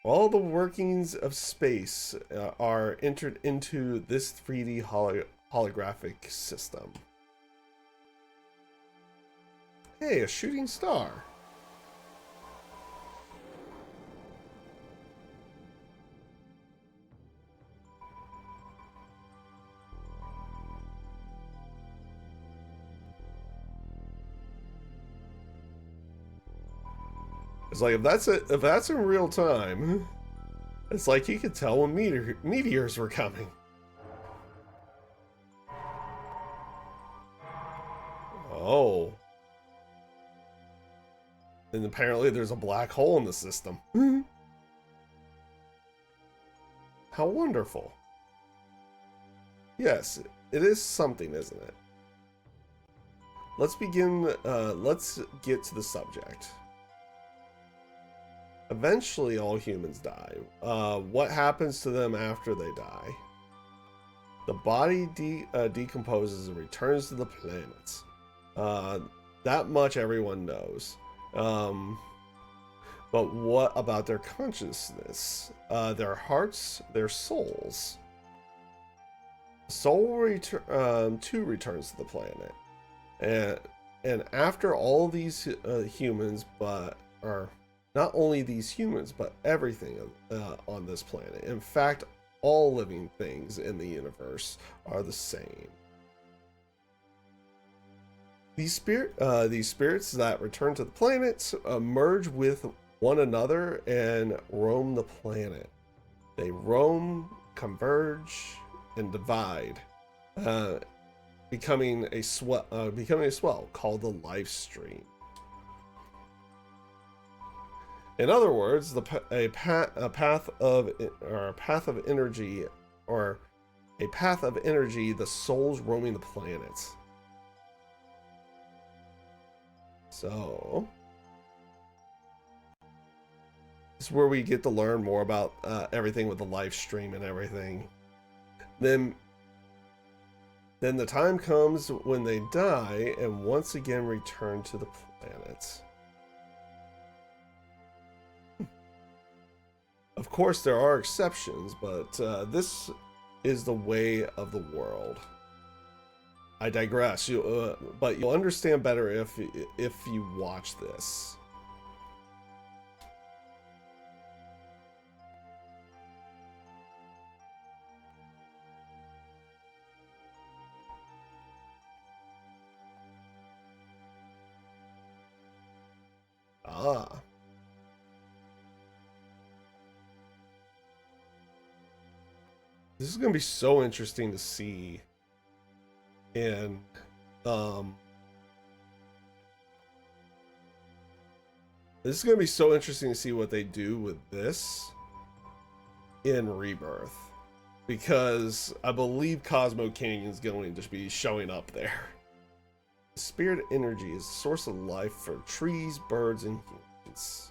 All the workings of space are entered into this 3D holographic system. Hey, a shooting star. It's like if that's in real time, it's like he could tell when meteors were coming. Oh. And apparently there's a black hole in the system. How wonderful. Yes, it is something, isn't it? Let's begin, let's get to the subject. Eventually all humans die. What happens to them after they die? The body decomposes and returns to the planets. That much everyone knows. But what about their consciousness? Their hearts, their souls? Soul too returns to the planet. And after all these humans, or not only these humans, but everything on this planet. In fact, all living things in the universe are the same. These spirits that return to the planets merge with one another and roam the planet. They roam, converge, and divide, becoming a swell called the life stream. In other words, a path of energy, the souls roaming the planets. So, this is where we get to learn more about everything with the live stream and everything. Then the time comes when they die and once again return to the planets. Of course, there are exceptions, but this is the way of the world. I digress. But you'll understand better if you watch this. Ah. This is going to be so interesting to see. And this is going to be so interesting to see what they do with this in Rebirth, because I believe Cosmo Canyon is going to be showing up there. Spirit energy is a source of life for trees, birds, and humans.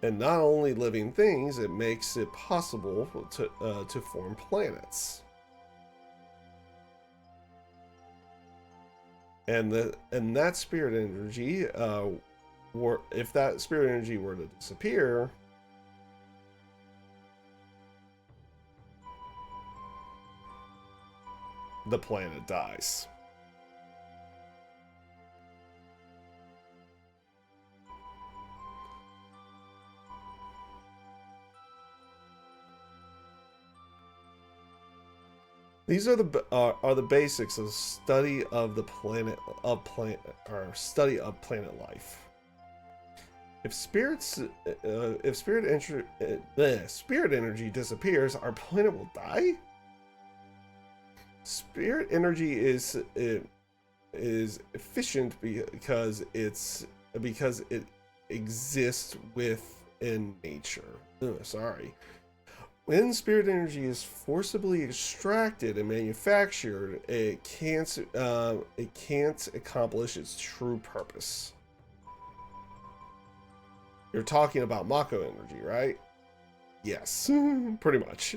And not only living things, it makes it possible to form planets. And that spirit energy, if that spirit energy were to disappear, the planet dies. These are the basics of study of the study of planet life. If spirit energy disappears, our planet will die. Spirit energy is efficient because it exists within nature. Sorry. When spirit energy is forcibly extracted and manufactured, it can't accomplish its true purpose. You're talking about Mako energy, right? Yes, pretty much.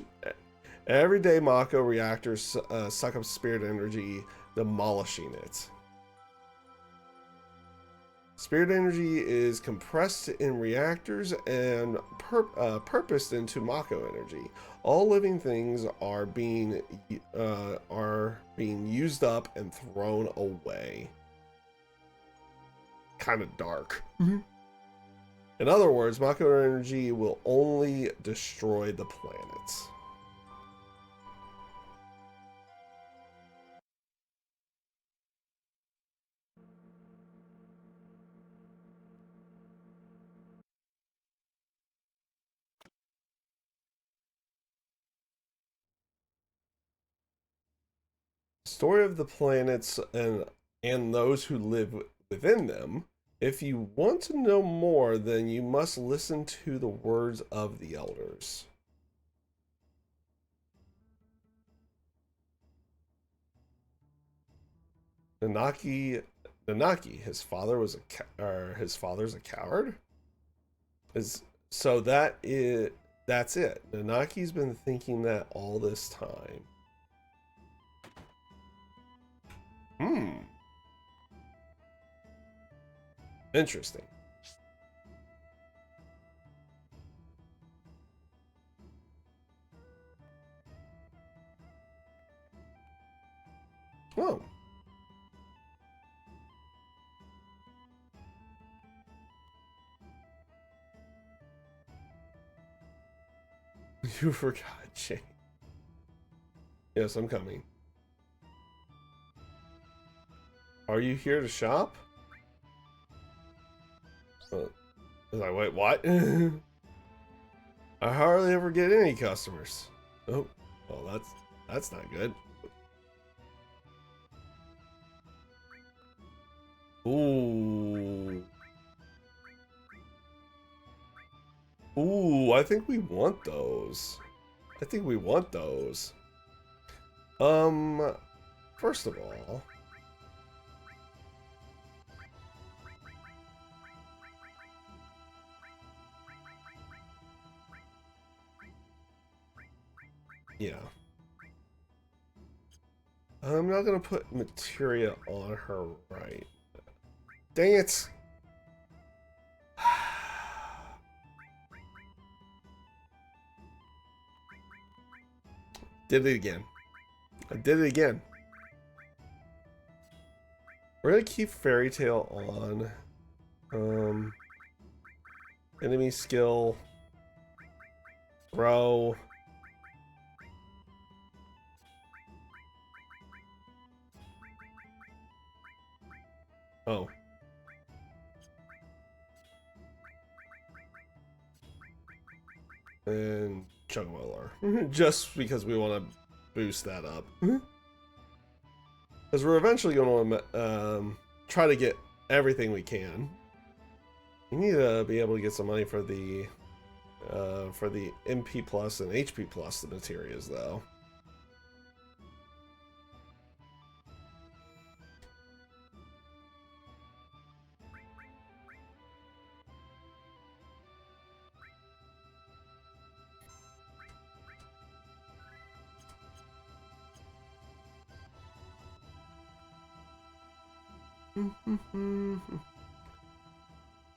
Everyday Mako reactors suck up spirit energy, demolishing it. Spirit energy is compressed in reactors and purposed into Mako energy. All living things are being used up and thrown away. Kind of dark. In other words, Mako energy will only destroy the planet. Story of the planets and those who live within them. If you want to know more, then you must listen to the words of the elders. Nanaki, his father was his father's a coward. Is so that's it. Nanaki's been thinking that all this time. Hmm. Interesting. Oh. You forgot, Jane. Yes, I'm coming. Are you here to shop? I was like, wait, what? I hardly ever get any customers. Oh, well, that's not good. Ooh. Ooh, I think we want those. I think we want those. First of all, yeah. I'm not gonna put materia on her right. Dang it! Did it again. I did it again. We're gonna keep Fairy Tale on. Enemy skill. Throw. Oh. And Chugwaller. Just because we want to boost that up. Because we're eventually going to try to get everything we can. We need to be able to get some money for the MP plus and HP plus the materials though.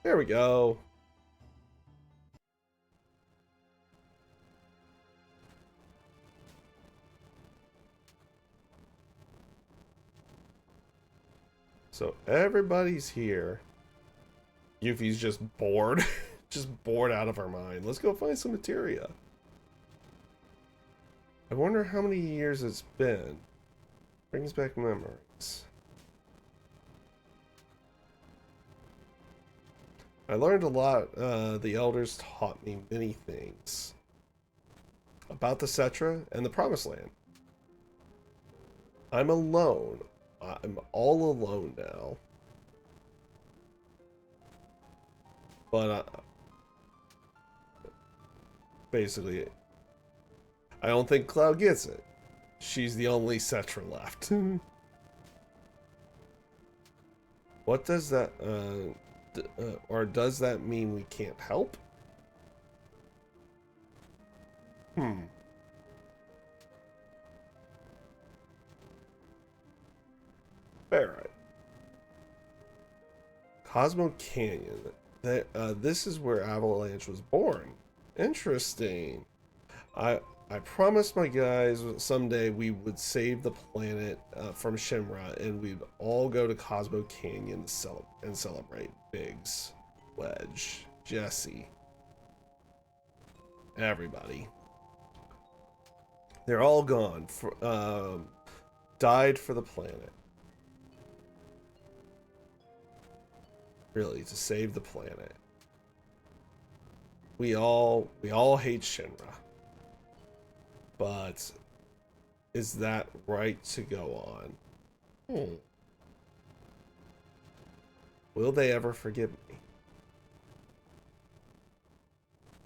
There we go. So everybody's here. Yuffie's just bored. Just bored out of her mind. Let's go find some materia. I wonder how many years it's been. Brings back memories. I learned a lot. The elders taught me many things about the Cetra and the Promised Land. I'm alone. I'm all alone now. But basically, I don't think Cloud gets it. She's the only Cetra left. What does that, or does that mean we can't help? Alright. Cosmo Canyon. This is where Avalanche was born. Interesting. I promised my guys someday we would save the planet from Shinra, and we'd all go to Cosmo Canyon to celebrate. Biggs, Wedge, Jesse, everybody. They're all gone. Died for the planet. Really, to save the planet. We all hate Shinra. But is that right to go on? Will they ever forgive me?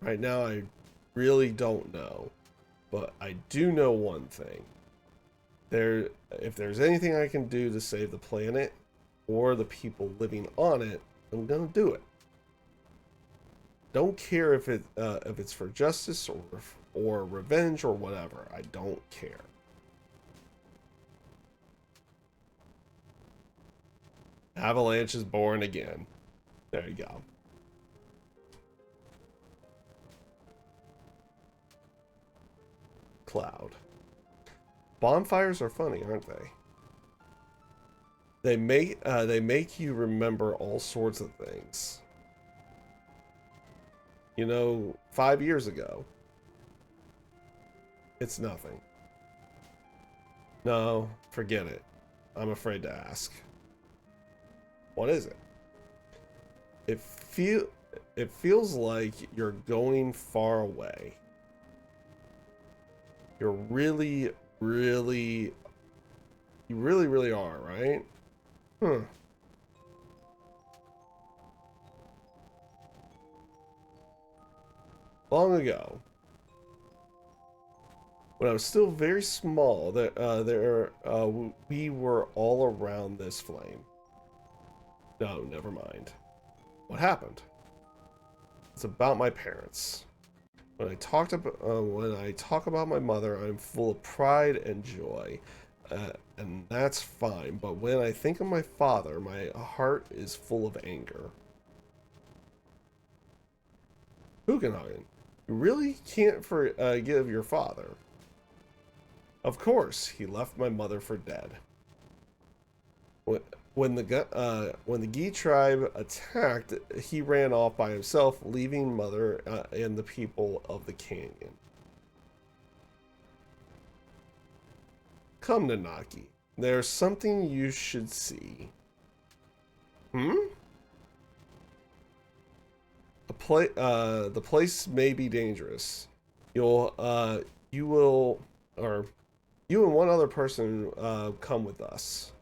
Right now, I really don't know. But I do know one thing. If there's anything I can do to save the planet or the people living on it, I'm gonna do it. Don't care if it's for justice or revenge or whatever. I don't care. Avalanche is born again. There you go. Cloud. Bonfires are funny, aren't they? They make you remember all sorts of things. You know, 5 years ago. It's nothing. No, forget it. I'm afraid to ask. What is it? It feels like you're going far away. You're you really are, right? Long ago, when I was still very small, we were all around this flame. No, never mind. What happened? It's about my parents. When I talk about my mother, I'm full of pride and joy, and that's fine. But when I think of my father, my heart is full of anger. Hugenhagen, you really can't forgive your father. Of course, he left my mother for dead. When the Gi tribe attacked, he ran off by himself, leaving mother and the people of the canyon. Come, Nanaki. There's something you should see. The place may be dangerous. You and one other person come with us.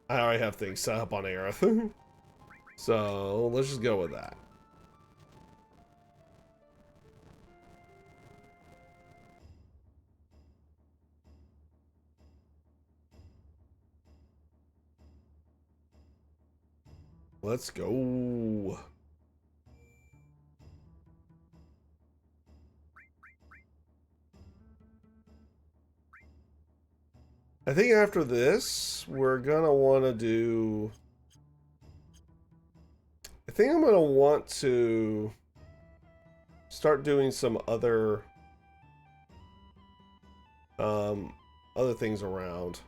I already have things set up on Aerith. So let's just go with that. Let's go. I think after this, we're gonna want to do... I think I'm gonna want to start doing some other things around.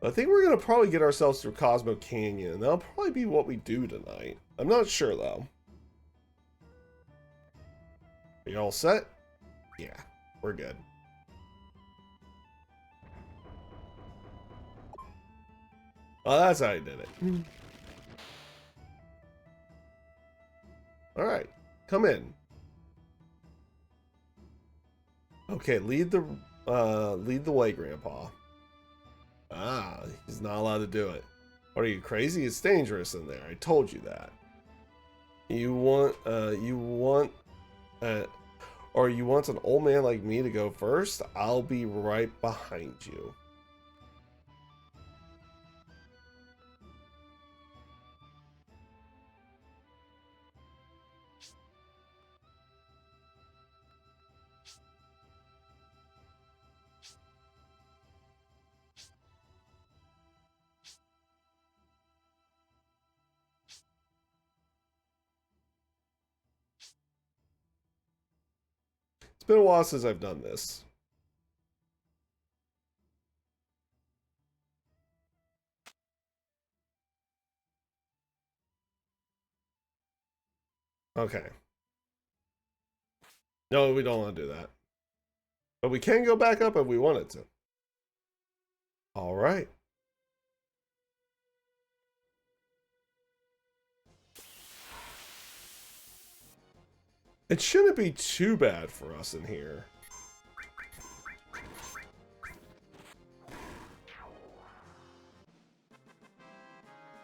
I think we're gonna probably get ourselves through Cosmo Canyon. That'll probably be what we do tonight. I'm not sure though. Are you all set? Yeah, we're good. Oh, that's how I did it. Alright, come in. Okay, lead the way, Grandpa. Ah, he's not allowed to do it. What are you, crazy? It's dangerous in there. I told you that. uh, or you want an old man like me to go first? I'll be right behind you. It's been a while since I've done this. Okay. No, we don't want to do that. But we can go back up if we wanted to. All right. It shouldn't be too bad for us in here.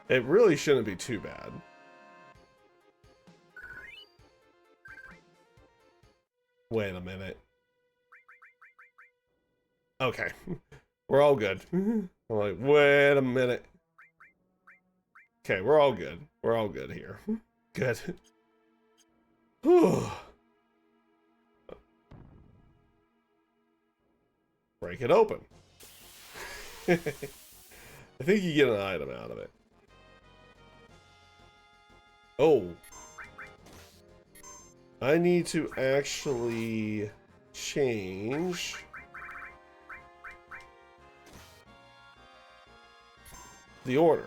It really shouldn't be too bad. Wait a minute. Okay. We're all good. I'm like, wait a minute. Okay, we're all good. We're all good here. Good. Break it open. I think you get an item out of it. Oh. I need to actually change the order.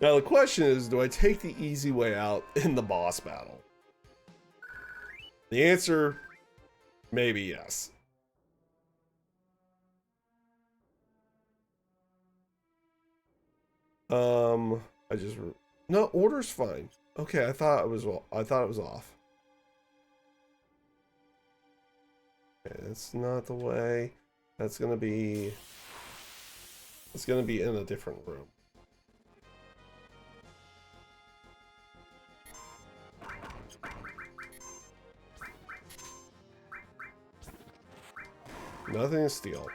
Now the question is, do I take the easy way out in the boss battle? The answer, maybe yes. I just no, order's fine. Okay, I thought it was off. Okay, that's not the way. It's gonna be in a different room. Nothing to steal.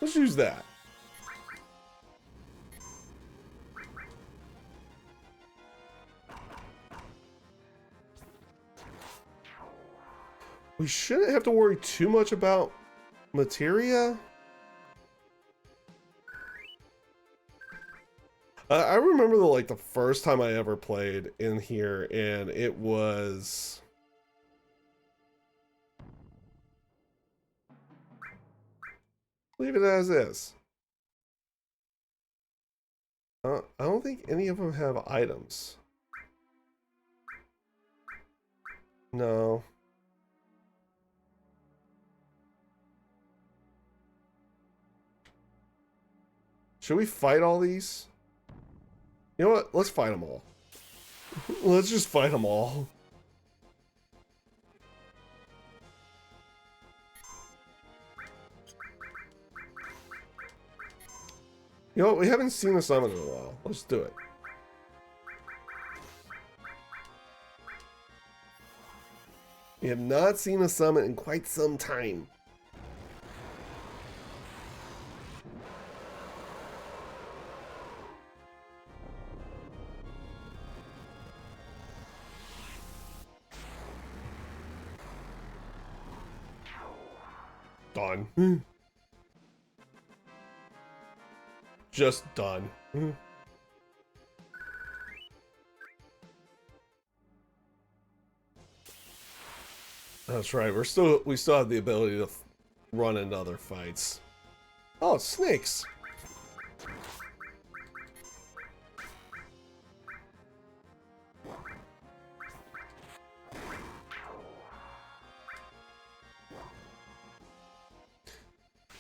Let's use that. We shouldn't have to worry too much about materia. I remember the first time I ever played in here, and it was leave it as is. I don't think any of them have items. No. Should we fight all these? You know what? Let's fight them all. Let's just fight them all. You know what? We haven't seen a summon in a while. Let's do it. We have not seen a summon in quite some time. Done. Just done. That's right. We still have the ability to run into other fights. Oh, snakes.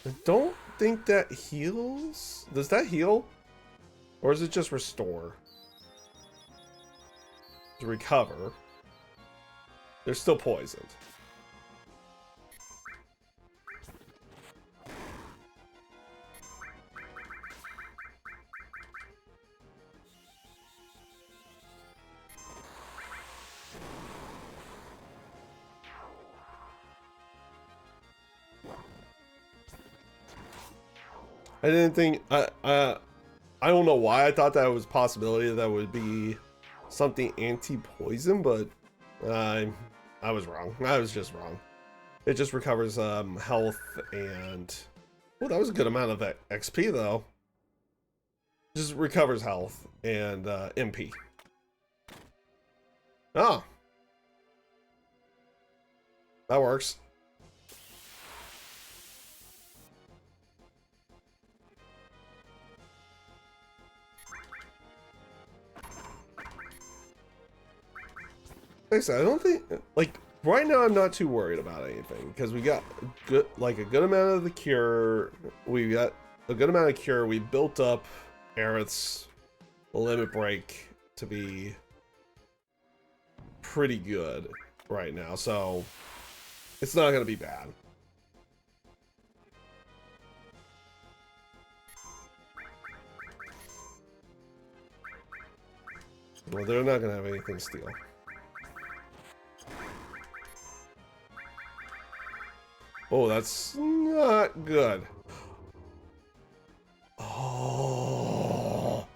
I don't think that heals. Does that heal? Or is it just restore? To recover. They're still poisoned. I didn't think I don't know why I thought that was a possibility that would be something anti-poison, but I was wrong. I was just wrong. It just recovers health and oh, that was a good amount of XP though. Just recovers health and MP. Oh, that works. Like I said, I don't think like right now I'm not too worried about anything because we got good like a good amount of the cure. We got a good amount of cure. We built up Aerith's limit break to be pretty good right now, so it's not gonna be bad. Well, they're not gonna have anything steal. Oh, that's not good. Oh.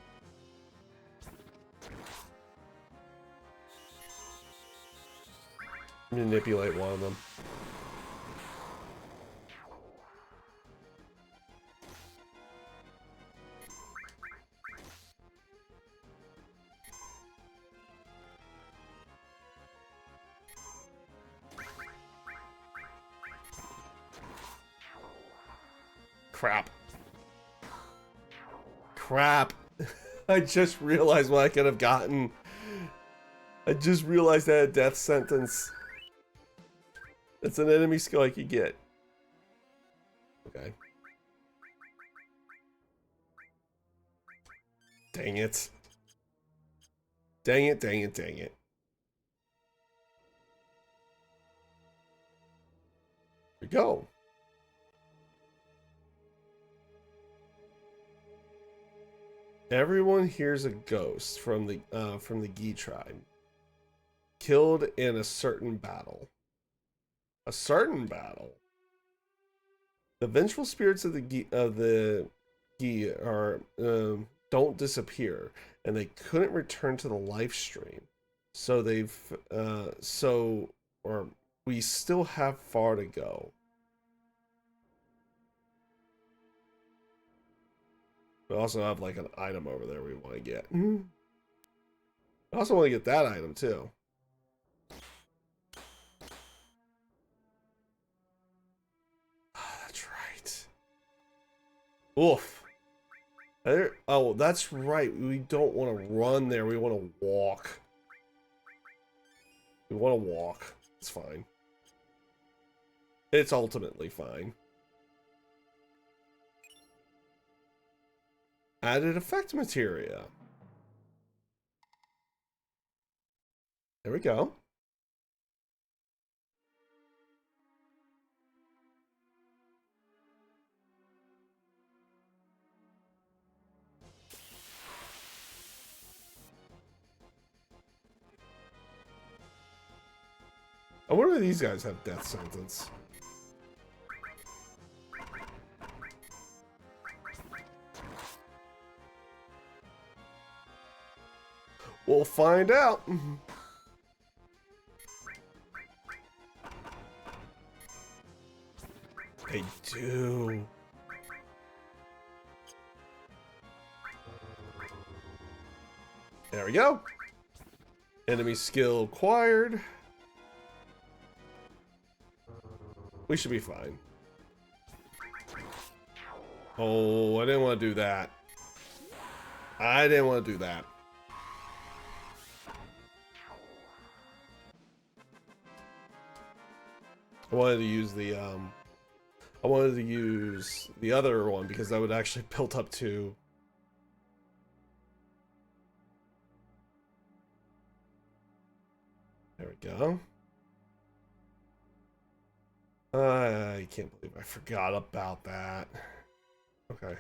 Manipulate one of them. Crap. Crap. I just realized what I could have gotten. I just realized that a death sentence. It's an enemy skill I could get. Okay. Dang it. Dang it, dang it, dang it. Here we go. Everyone hears a ghost from the Gi tribe. Killed in a certain battle. A certain battle. The vengeful spirits of the Gi are don't disappear, and they couldn't return to the life stream. So we still have far to go. We also have like an item over there we want to get. I also want to get that item too. Oh, that's right. Oof. Oh, that's right. We don't want to run there. We want to walk. We want to walk. It's fine. It's ultimately fine. Added effect materia. There we go. I wonder if these guys have death sentence. We'll find out. They do. There we go. Enemy skill acquired. We should be fine. Oh, I didn't want to do that. I didn't want to do that. I wanted to use the I wanted to use the other one because that would actually build up to there we go. I can't believe I forgot about that. Okay.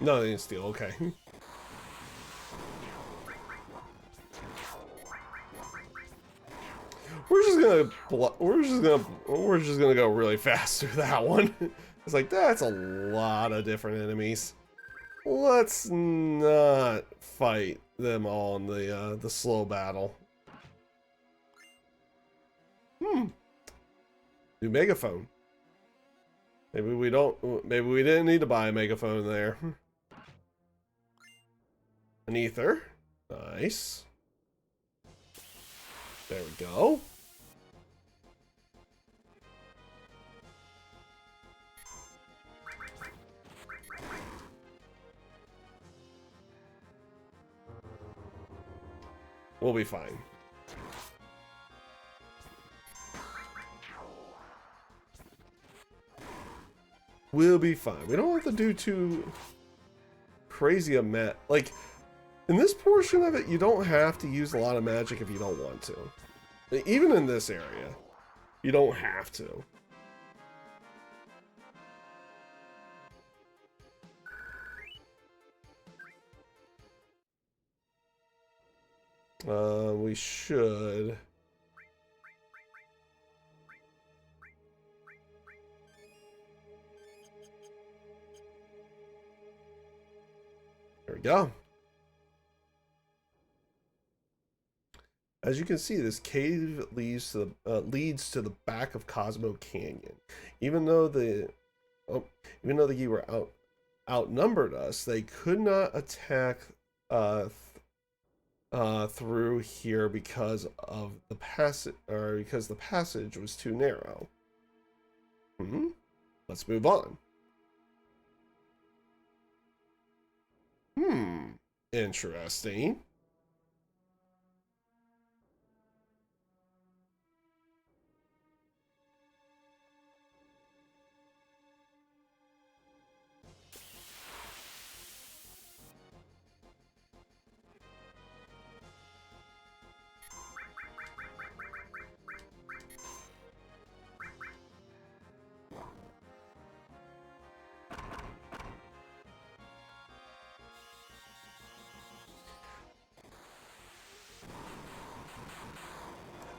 No, they didn't steal. Okay. We're just gonna go really fast through that one. It's like that's a lot of different enemies. Let's not fight them all in the slow battle. New megaphone. Maybe we don't. Maybe we didn't need to buy a megaphone there. An ether. Nice. There we go. We'll be fine. We'll be fine. We don't have to do too crazy a like in this portion of it, you don't have to use a lot of magic if you don't want to. Even in this area, you don't have to. We should. There we go. As you can see, this cave leads to the back of Cosmo Canyon. Even though the Yi were outnumbered us, they could not attack through here because of the passage, or because the passage was too narrow. Let's move on. Interesting.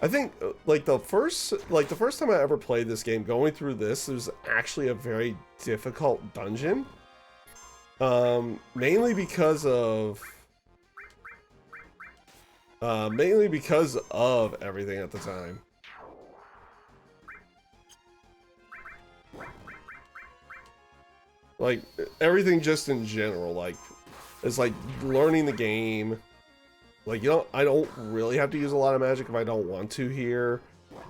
I think like the first time I ever played this game, going through this was actually a very difficult dungeon. Mainly because of everything at the time. Like everything just in general, like it's like learning the game. Like, you know, I don't really have to use a lot of magic if I don't want to here.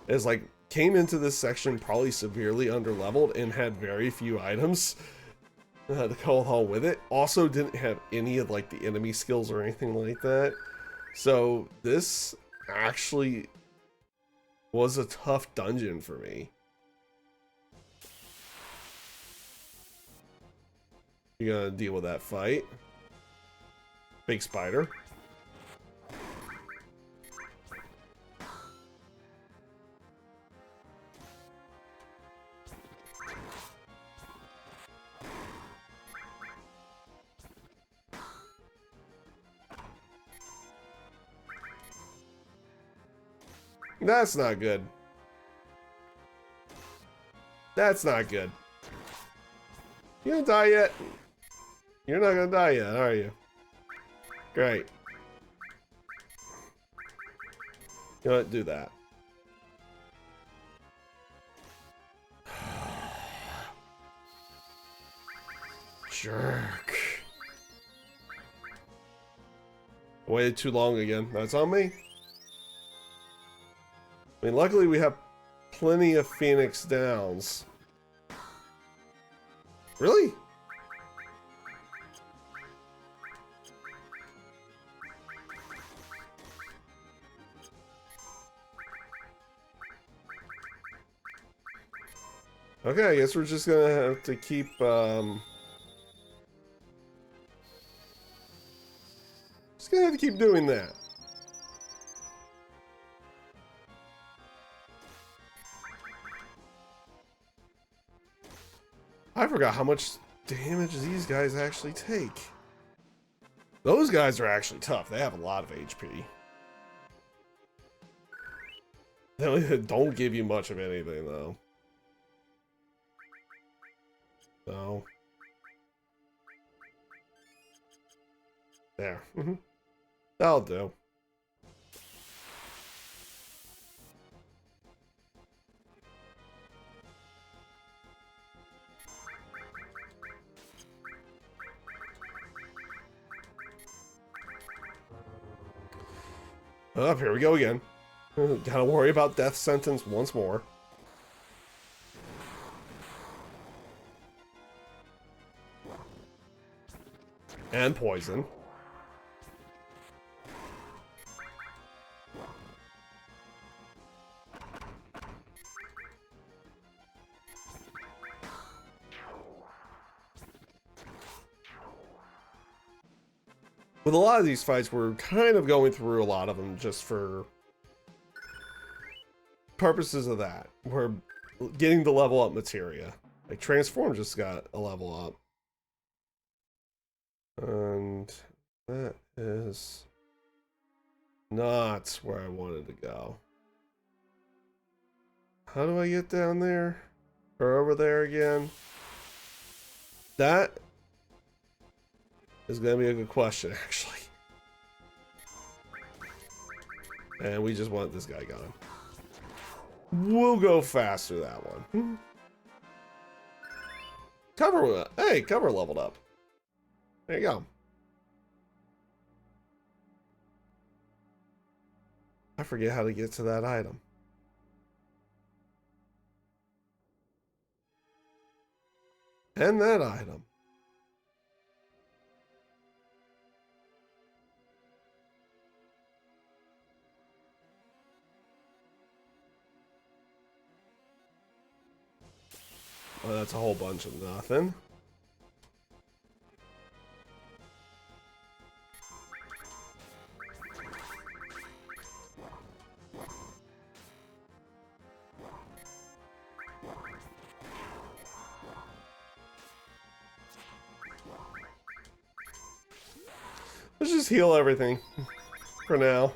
It's like, came into this section probably severely underleveled and had very few items to go along with it. Also didn't have any of like the enemy skills or anything like that. So this actually was a tough dungeon for me. You're gonna deal with that fight. Big spider. That's not good. That's not good. You gonna die yet? You're not gonna die yet, are you? Great. You know what? Do that. Jerk. Waited too long again. That's on me. I mean, luckily we have plenty of Phoenix Downs. Really? Okay, I guess we're just gonna have to keep, just gonna have to keep doing that. I forgot how much damage these guys actually take. Those guys are actually tough. They have a lot of HP. They don't give you much of anything, though. So. There. That'll do. Up, here we go again. Gotta worry about death sentence once more. And poison. With a lot of these fights, we're kind of going through a lot of them just for purposes of that. We're getting the level up materia. Like Transform just got a level up. And that is not where I wanted to go. How do I get down there? Or over there again? That is going to be a good question, actually. And we just want this guy gone. We'll go faster that one. Cover, hey, cover leveled up. There you go. I forget how to get to that item. And that item. Oh, that's a whole bunch of nothing. Let's just heal everything for now.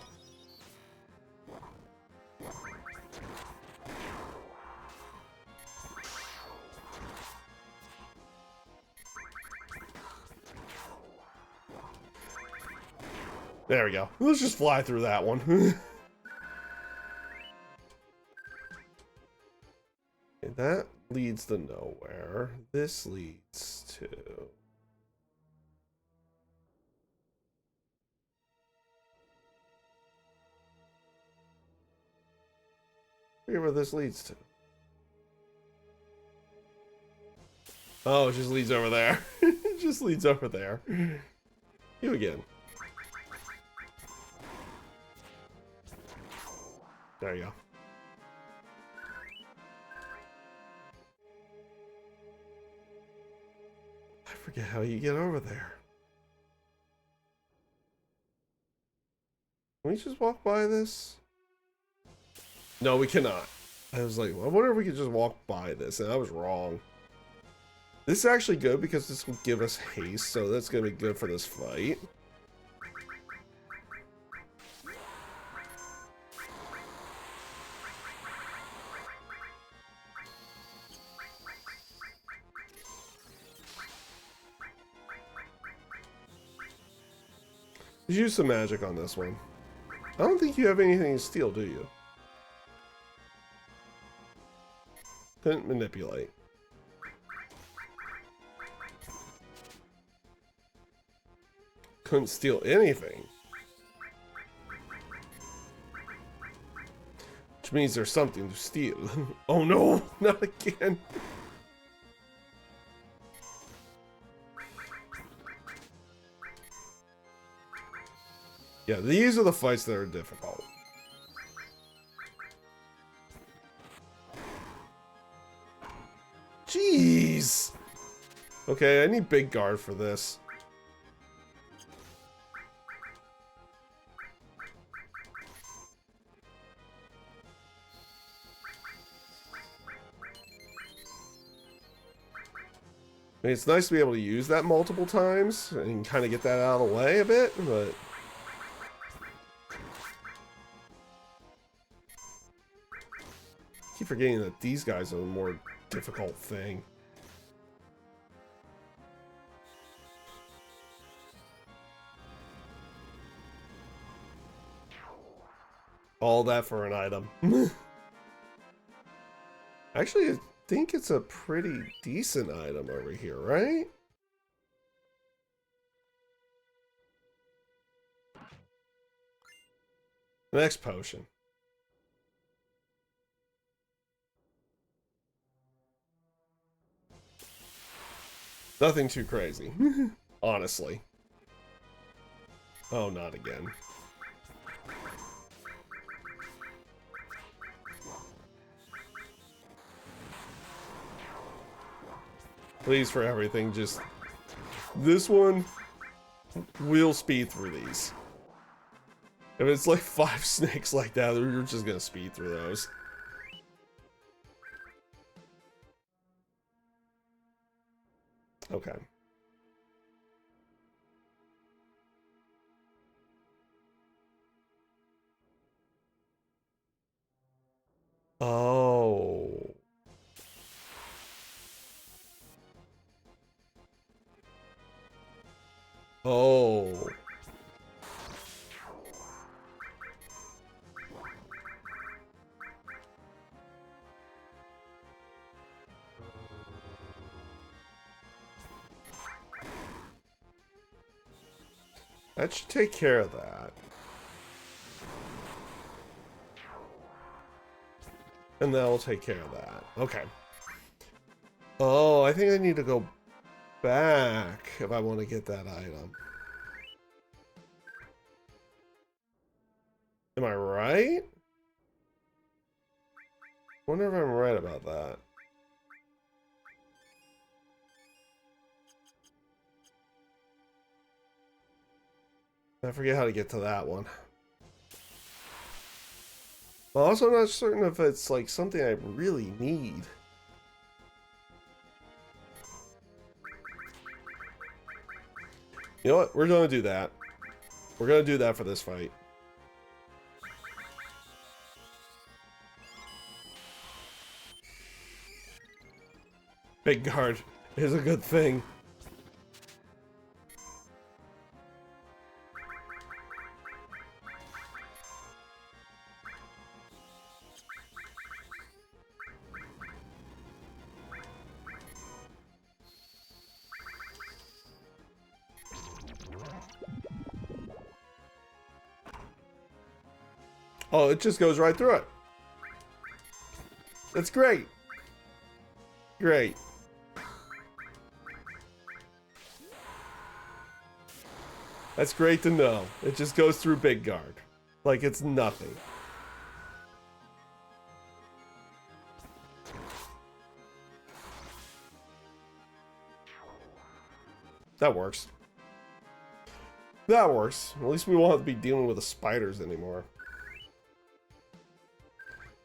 There we go. Let's just fly through that one. Okay, that leads to nowhere. This leads to... where this leads to. Oh, it just leads over there. It just leads over there. You again. There you go. I forget how you get over there. Can we just walk by this? No, we cannot. I was like, I wonder if we could just walk by this, and I was wrong. This is actually good because this will give us haste, so that's going to be good for this fight. Use some magic on this one. I don't think you have anything to steal, do you? Couldn't manipulate. Couldn't steal anything. Which means there's something to steal. Oh no, not again. Yeah, these are the fights that are difficult. Jeez. Okay, I need big guard for this. I mean, it's nice to be able to use that multiple times and kind of get that out of the way a bit, but... I keep forgetting that these guys are the more difficult thing. All that for an item. Actually, I think it's a pretty decent item over here, right? Next potion. Nothing too crazy, honestly. Oh, not again. Please, for everything, just... This one, we'll speed through these. If it's like 5 snakes like that, you're just gonna speed through those. Okay. Oh. Oh. That should take care of that. And that will take care of that. Okay. Oh, I think I need to go back if I want to get that item. Am I right? Wonder if I'm right about that. I forget how to get to that one. I'm also not certain if it's like something I really need. You know what? We're gonna do that. We're gonna do that for this fight. Big guard is a good thing. Oh, it just goes right through it. That's great. Great. That's great to know. It just goes through Big Guard. Like it's nothing. That works. That works. At least we won't have to be dealing with the spiders anymore.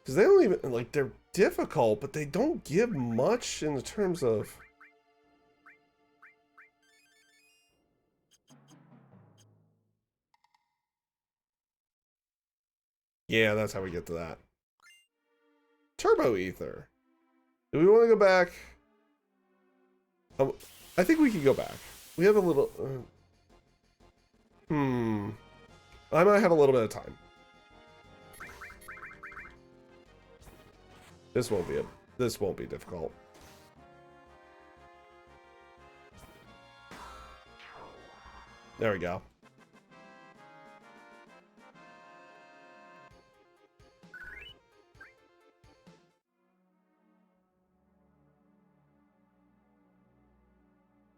Because they don't even, like, they're difficult, but they don't give much in terms of... Yeah, that's how we get to that. Turbo Ether. Do we want to go back? I think we can go back. We have a little... I might have a little bit of time. This won't be difficult. There we go.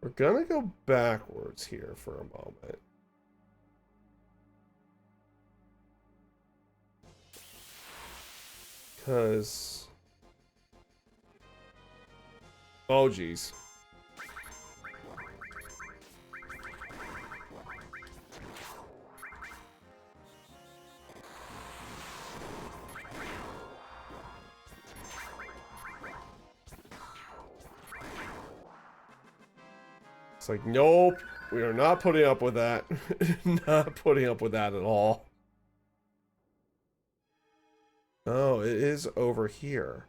We're gonna go backwards here for a moment. Because... Oh, geez. It's like, nope, we are not putting up with that. Not putting up with that at all. Oh, it is over here.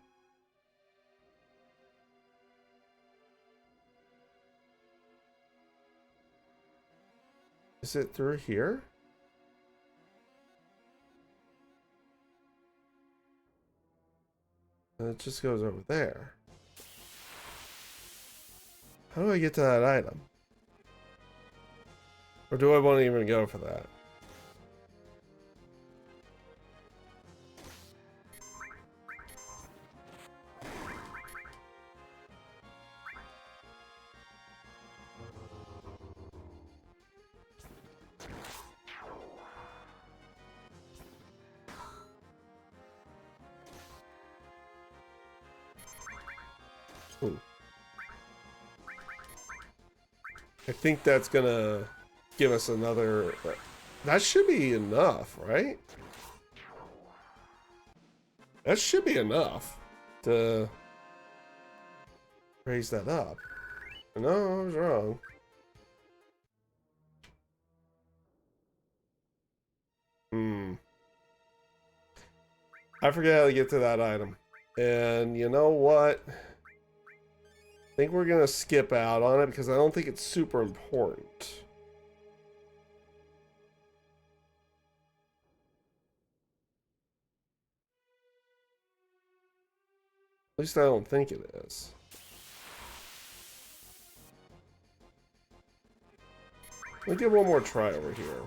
Is it through here? And it just goes over there. How do I get to that item? Or do I want to even go for that? Ooh. I think that's gonna give us another... That should be enough, right? That should be enough to raise that up. No, I was wrong. I forget how to get to that item. And you know what? I think we're gonna skip out on it because I don't think it's super important. At least I don't think it is. Let me give one more try over here.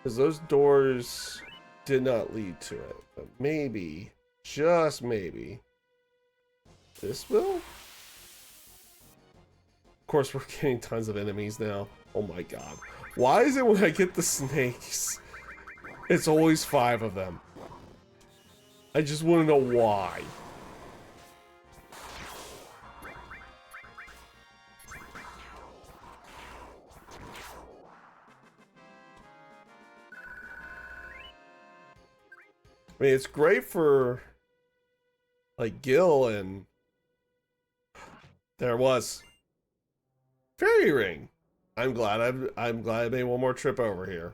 Because those doors did not lead to it. But maybe, just maybe, this will? Of course, we're getting tons of enemies now. Oh my god. Why is it when I get the snakes, it's always 5 of them? I just want to know why. I mean, it's great for like Gil and there was fairy ring. I'm glad I made one more trip over here.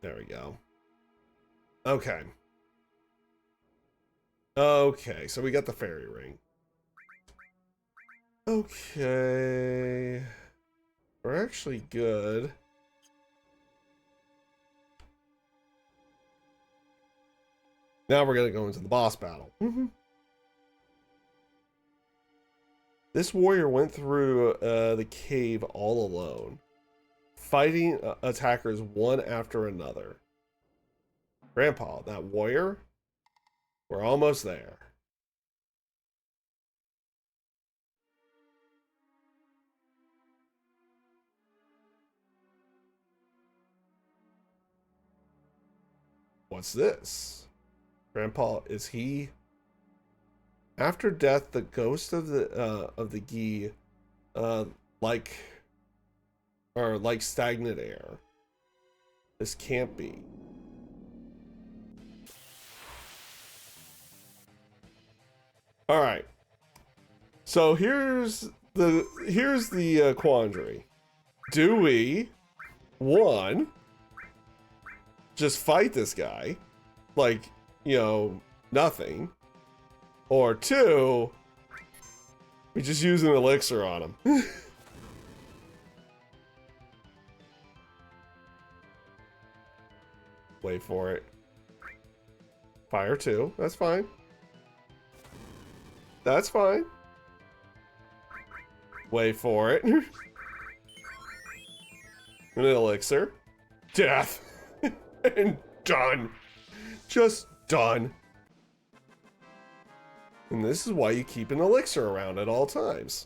There we go. Okay. Okay, so we got the fairy ring. Okay. We're actually good. Now we're gonna go into the boss battle. This warrior went through the cave all alone, fighting attackers one after another. Grandpa, that warrior? We're almost there. What's this? Grandpa, is he... After death, the ghost of the Gi, like stagnant air. This can't be. All right. So here's the quandary. Do we, one, just fight this guy, like, you know, nothing? Or 2, we just use an elixir on him. Wait for it. Fire 2, that's fine. That's fine. Wait for it. An elixir. Death. And done. Just done. And this is why you keep an elixir around at all times.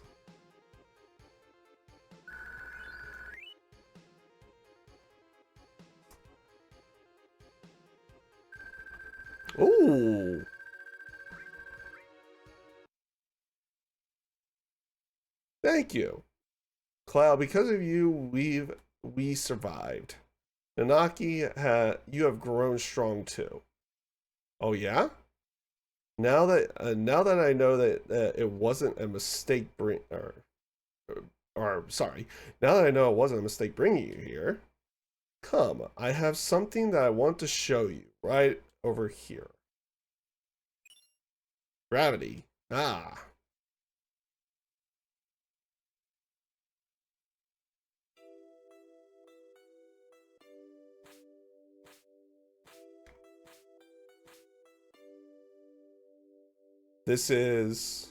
Ooh. Thank you. Cloud, because of you, we survived. Nanaki, you have grown strong too. Oh yeah? now that I know that it wasn't a mistake or sorry, now that I know it wasn't a mistake bringing you here, come, I have something that I want to show you right over here. Gravity. Ah. This is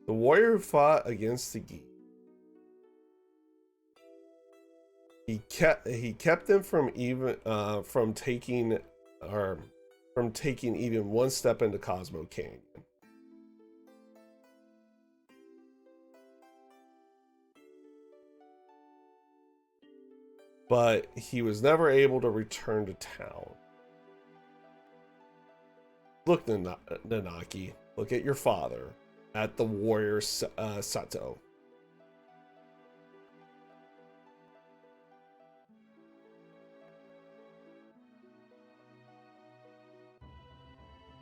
the warrior who fought against the Gi. He kept them from even from taking or from taking even one step into Cosmo Canyon. But he was never able to return to town. Look, Nanaki, look at your father, at the warrior Sato.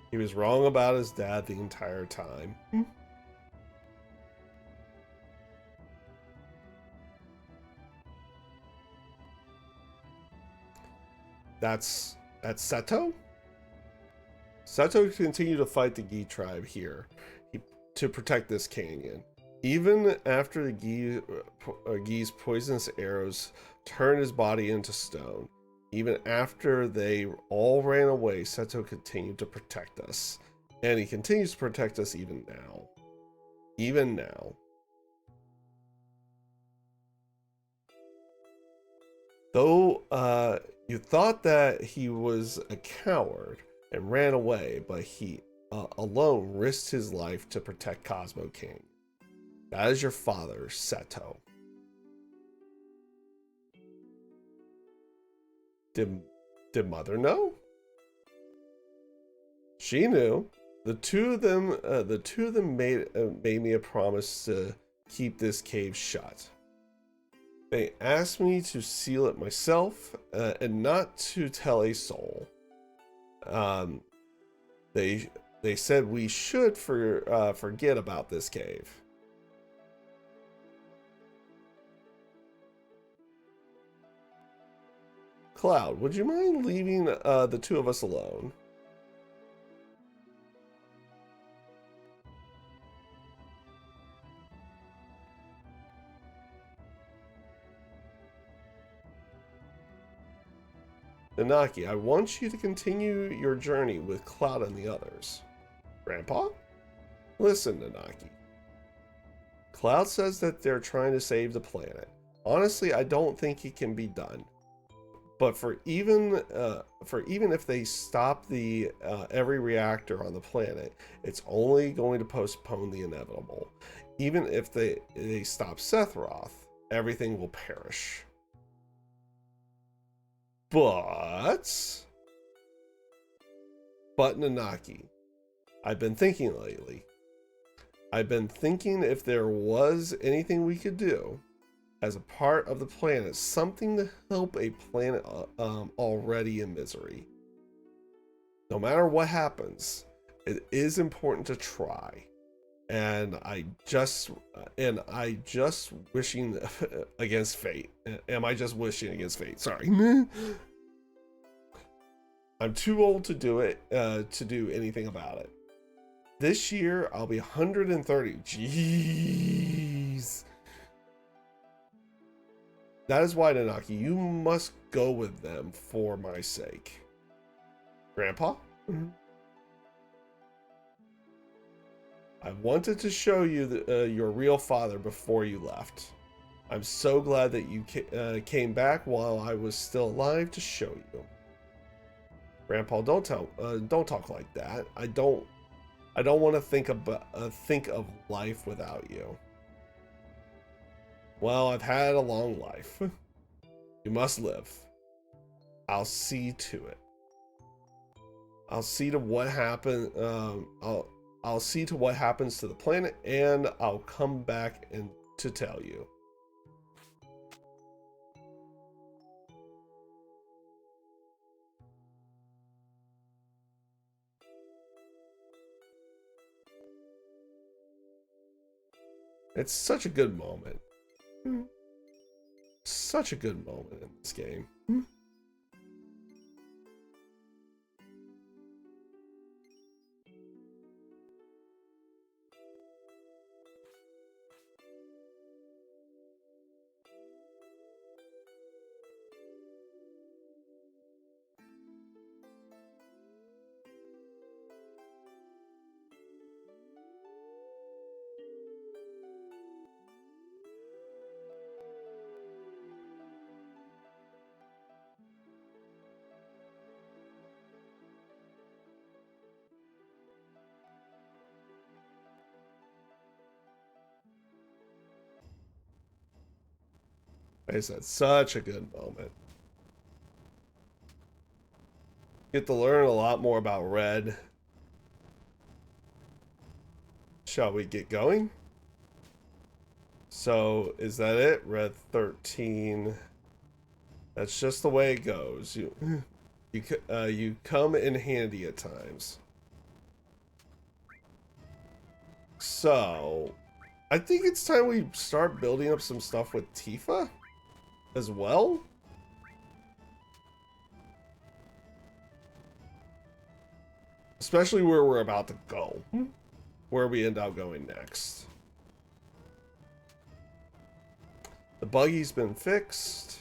He was wrong about his dad the entire time. That's Sato? Sato continued to fight the Gi tribe here to protect this canyon. Even after the Gi's poisonous arrows turned his body into stone, even after they all ran away, Sato continued to protect us. And he continues to protect us even now. Even now. Though you thought that he was a coward and ran away, but he alone risked his life to protect Cosmo King. That is your father, Seto. Did Mother know? She knew. The two of them made me a promise to keep this cave shut. They asked me to seal it myself and not to tell a soul. They said we should forget about this cave. Cloud, would you mind leaving the two of us alone? Nanaki, I want you to continue your journey with Cloud and the others. Grandpa? Listen, Nanaki. Cloud says that they're trying to save the planet. Honestly, I don't think it can be done. But for even if they stop the every reactor on the planet, it's only going to postpone the inevitable. Even if they stop Sephiroth, everything will perish. But Nanaki, I've been thinking lately. I've been thinking if there was anything we could do as a part of the planet, something to help a planet already in misery. No matter what happens, it is important to try. And I just wishing against fate. Am I just wishing against fate? Sorry. I'm too old to do it, to do anything about it. This year, I'll be 130. Jeez. That is why, Nanaki, you must go with them for my sake. Grandpa? I wanted to show you your real father before you left. I'm so glad that you came back while I was still alive to show you. Grandpa, don't talk like that. I don't want to think of life without you. Well, I've had a long life. You must live. I'll see to it. I'll see to what happens. I'll see to what happens to the planet, and I'll come back and to tell you. It's such a good moment. Such a good moment in this game. Like I said, such a good moment. Get to learn a lot more about Red. Shall we get going? So, is that it? Red 13. That's just the way it goes. You come in handy at times. So, I think it's time we start building up some stuff with Tifa as well. Especially where we're about to go. Where we end up going next. The buggy's been fixed.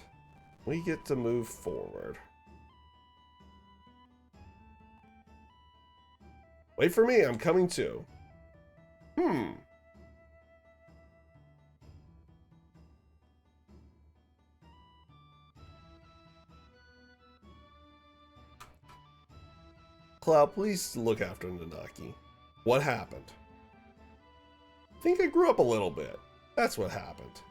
We get to move forward. Wait for me, I'm coming too. Cloud, please look after Nanaki. What happened? I think I grew up a little bit. That's what happened.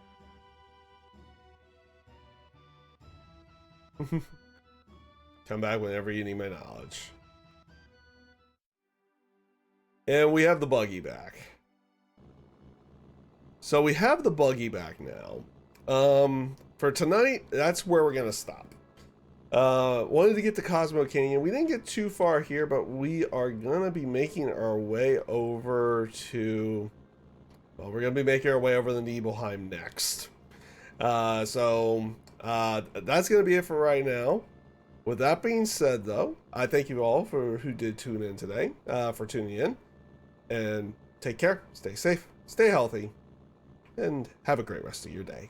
Come back whenever you need my knowledge. And we have the buggy back. So we have the buggy back now. For tonight, that's where we're gonna stop. Wanted to get to Cosmo Canyon. We didn't get too far here, but we are gonna be making our way over to... Well, we're gonna be making our way over to Nibelheim next. That's gonna be it for right now. With that being said, though, I thank you all for who did tune in today, for tuning in. And take care, stay safe, stay healthy, and have a great rest of your day.